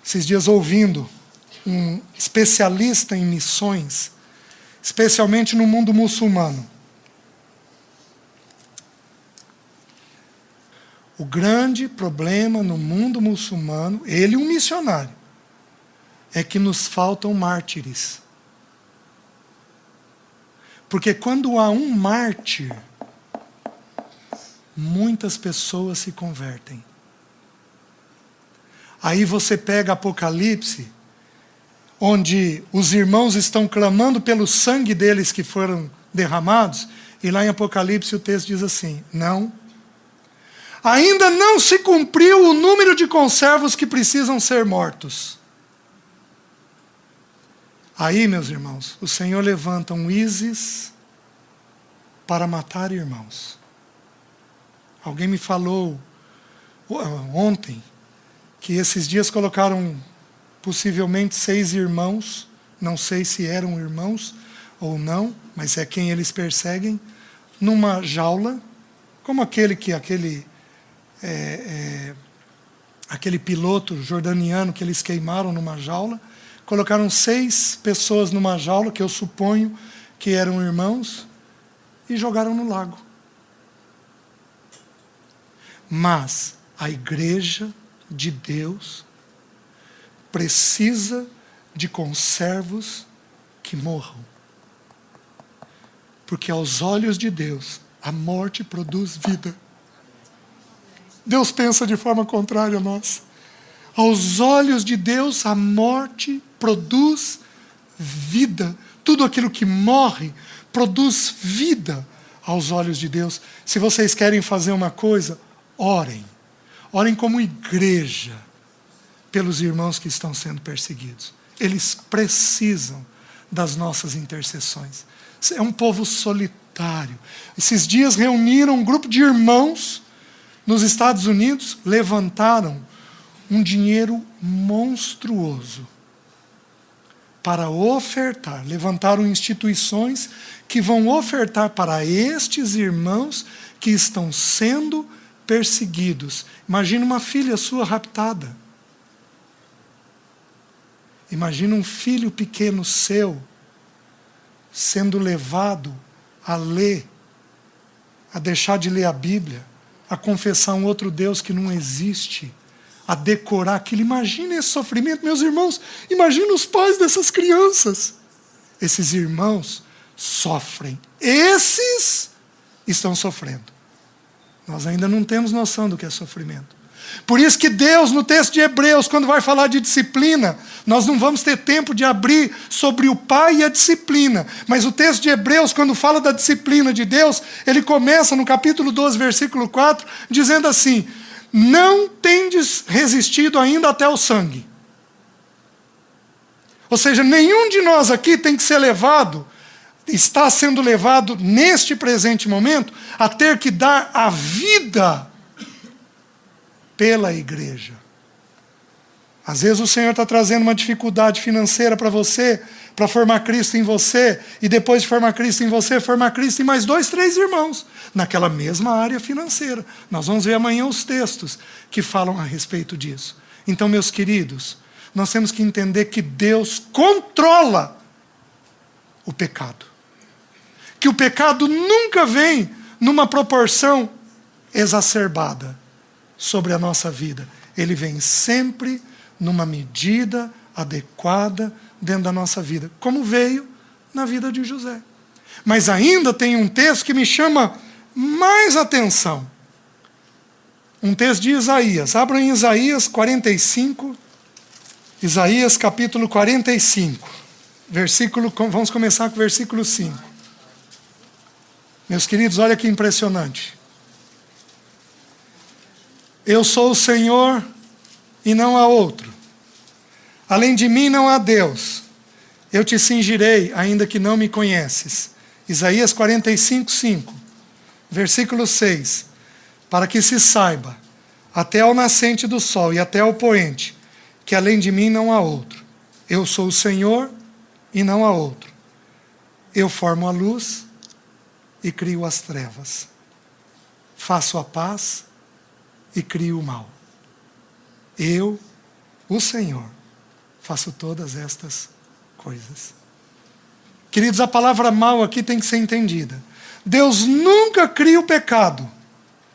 Esses dias ouvindo um especialista em missões, especialmente no mundo muçulmano. O grande problema no mundo muçulmano, ele um missionário, é que nos faltam mártires. Porque quando há um mártir, muitas pessoas se convertem. Aí você pega Apocalipse, onde os irmãos estão clamando pelo sangue deles que foram derramados, e lá em Apocalipse o texto diz assim: não, ainda não se cumpriu o número de conservos que precisam ser mortos. Aí, meus irmãos, o Senhor levanta um ISIS para matar irmãos. Alguém me falou ontem que esses dias colocaram possivelmente 6 irmãos, não sei se eram irmãos ou não, mas é quem eles perseguem, numa jaula, como aquele piloto jordaniano que eles queimaram numa jaula. Colocaram 6 pessoas numa jaula, que eu suponho que eram irmãos, e jogaram no lago. Mas a igreja de Deus precisa de conservos que morram. Porque aos olhos de Deus, a morte produz vida. Deus pensa de forma contrária a nós. Aos olhos de Deus, a morte produz vida. Tudo aquilo que morre produz vida aos olhos de Deus. Se vocês querem fazer uma coisa, orem. Orem como igreja pelos irmãos que estão sendo perseguidos. Eles precisam das nossas intercessões. É um povo solitário. Esses dias reuniram um grupo de irmãos nos Estados Unidos, levantaram um dinheiro monstruoso para ofertar. Levantaram instituições que vão ofertar para estes irmãos que estão sendo perseguidos. Imagina uma filha sua raptada. Imagina um filho pequeno seu sendo levado a ler, a deixar de ler a Bíblia, a confessar um outro Deus que não existe, a decorar aquilo. Imagina esse sofrimento, meus irmãos, imagina os pais dessas crianças. Esses irmãos sofrem, esses estão sofrendo. Nós ainda não temos noção do que é sofrimento. Por isso que Deus, no texto de Hebreus, quando vai falar de disciplina, nós não vamos ter tempo de abrir sobre o pai e a disciplina. Mas o texto de Hebreus, quando fala da disciplina de Deus, ele começa no capítulo 12, versículo 4, dizendo assim: não tendes resistido ainda até o sangue. Ou seja, nenhum de nós aqui tem que ser levado, está sendo levado neste presente momento, a ter que dar a vida pela igreja. Às vezes o Senhor está trazendo uma dificuldade financeira para você, para formar Cristo em você, e depois de formar Cristo em você, formar Cristo em mais 2, 3 irmãos, naquela mesma área financeira. Nós vamos ver amanhã os textos que falam a respeito disso. Então, meus queridos, nós temos que entender que Deus controla o pecado. Que o pecado nunca vem numa proporção exacerbada sobre a nossa vida. Ele vem sempre numa medida adequada dentro da nossa vida, como veio na vida de José. Mas ainda tem um texto que me chama mais atenção. Um texto de Isaías. Abram em Isaías 45. Isaías capítulo 45. Vamos começar com o versículo 5. Meus queridos, olha que impressionante. Eu sou o Senhor e não há outro. Além de mim não há Deus. Eu te cingirei, ainda que não me conheces. Isaías 45, 5. Versículo 6. Para que se saiba, até ao nascente do sol e até ao poente, que além de mim não há outro. Eu sou o Senhor e não há outro. Eu formo a luz e crio as trevas. Faço a paz e crio o mal. Eu, o Senhor, faço todas estas coisas. Queridos, a palavra mal aqui tem que ser entendida. Deus nunca cria o pecado.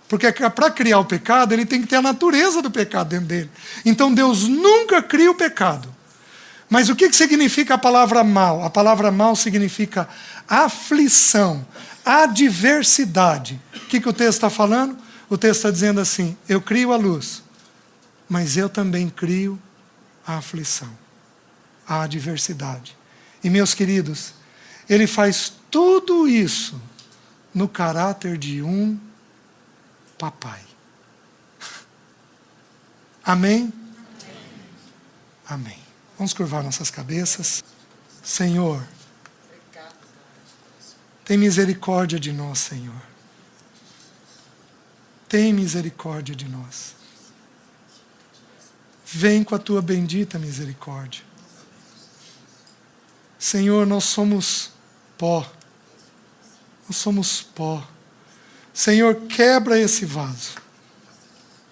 Porque para criar o pecado, ele tem que ter a natureza do pecado dentro dele. Então Deus nunca cria o pecado. Mas o que significa a palavra mal? A palavra mal significa aflição, adversidade. O que o texto está falando? O texto está dizendo assim: eu crio a luz, mas eu também crio a aflição, a adversidade. E meus queridos, ele faz tudo isso no caráter de um papai. Amém? Amém. Vamos curvar nossas cabeças. Senhor, tem misericórdia de nós, Senhor. Tem misericórdia de nós. Vem com a tua bendita misericórdia. Senhor, nós somos pó. Nós somos pó. Senhor, quebra esse vaso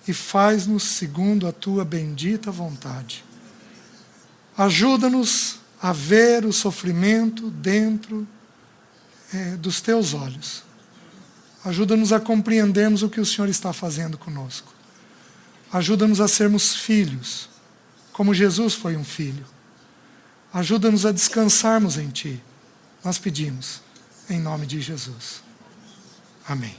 e faz-nos segundo a tua bendita vontade. Ajuda-nos a ver o sofrimento dentro dos teus olhos. Ajuda-nos a compreendermos o que o Senhor está fazendo conosco. Ajuda-nos a sermos filhos, como Jesus foi um filho. Ajuda-nos a descansarmos em Ti. Nós pedimos, em nome de Jesus. Amém.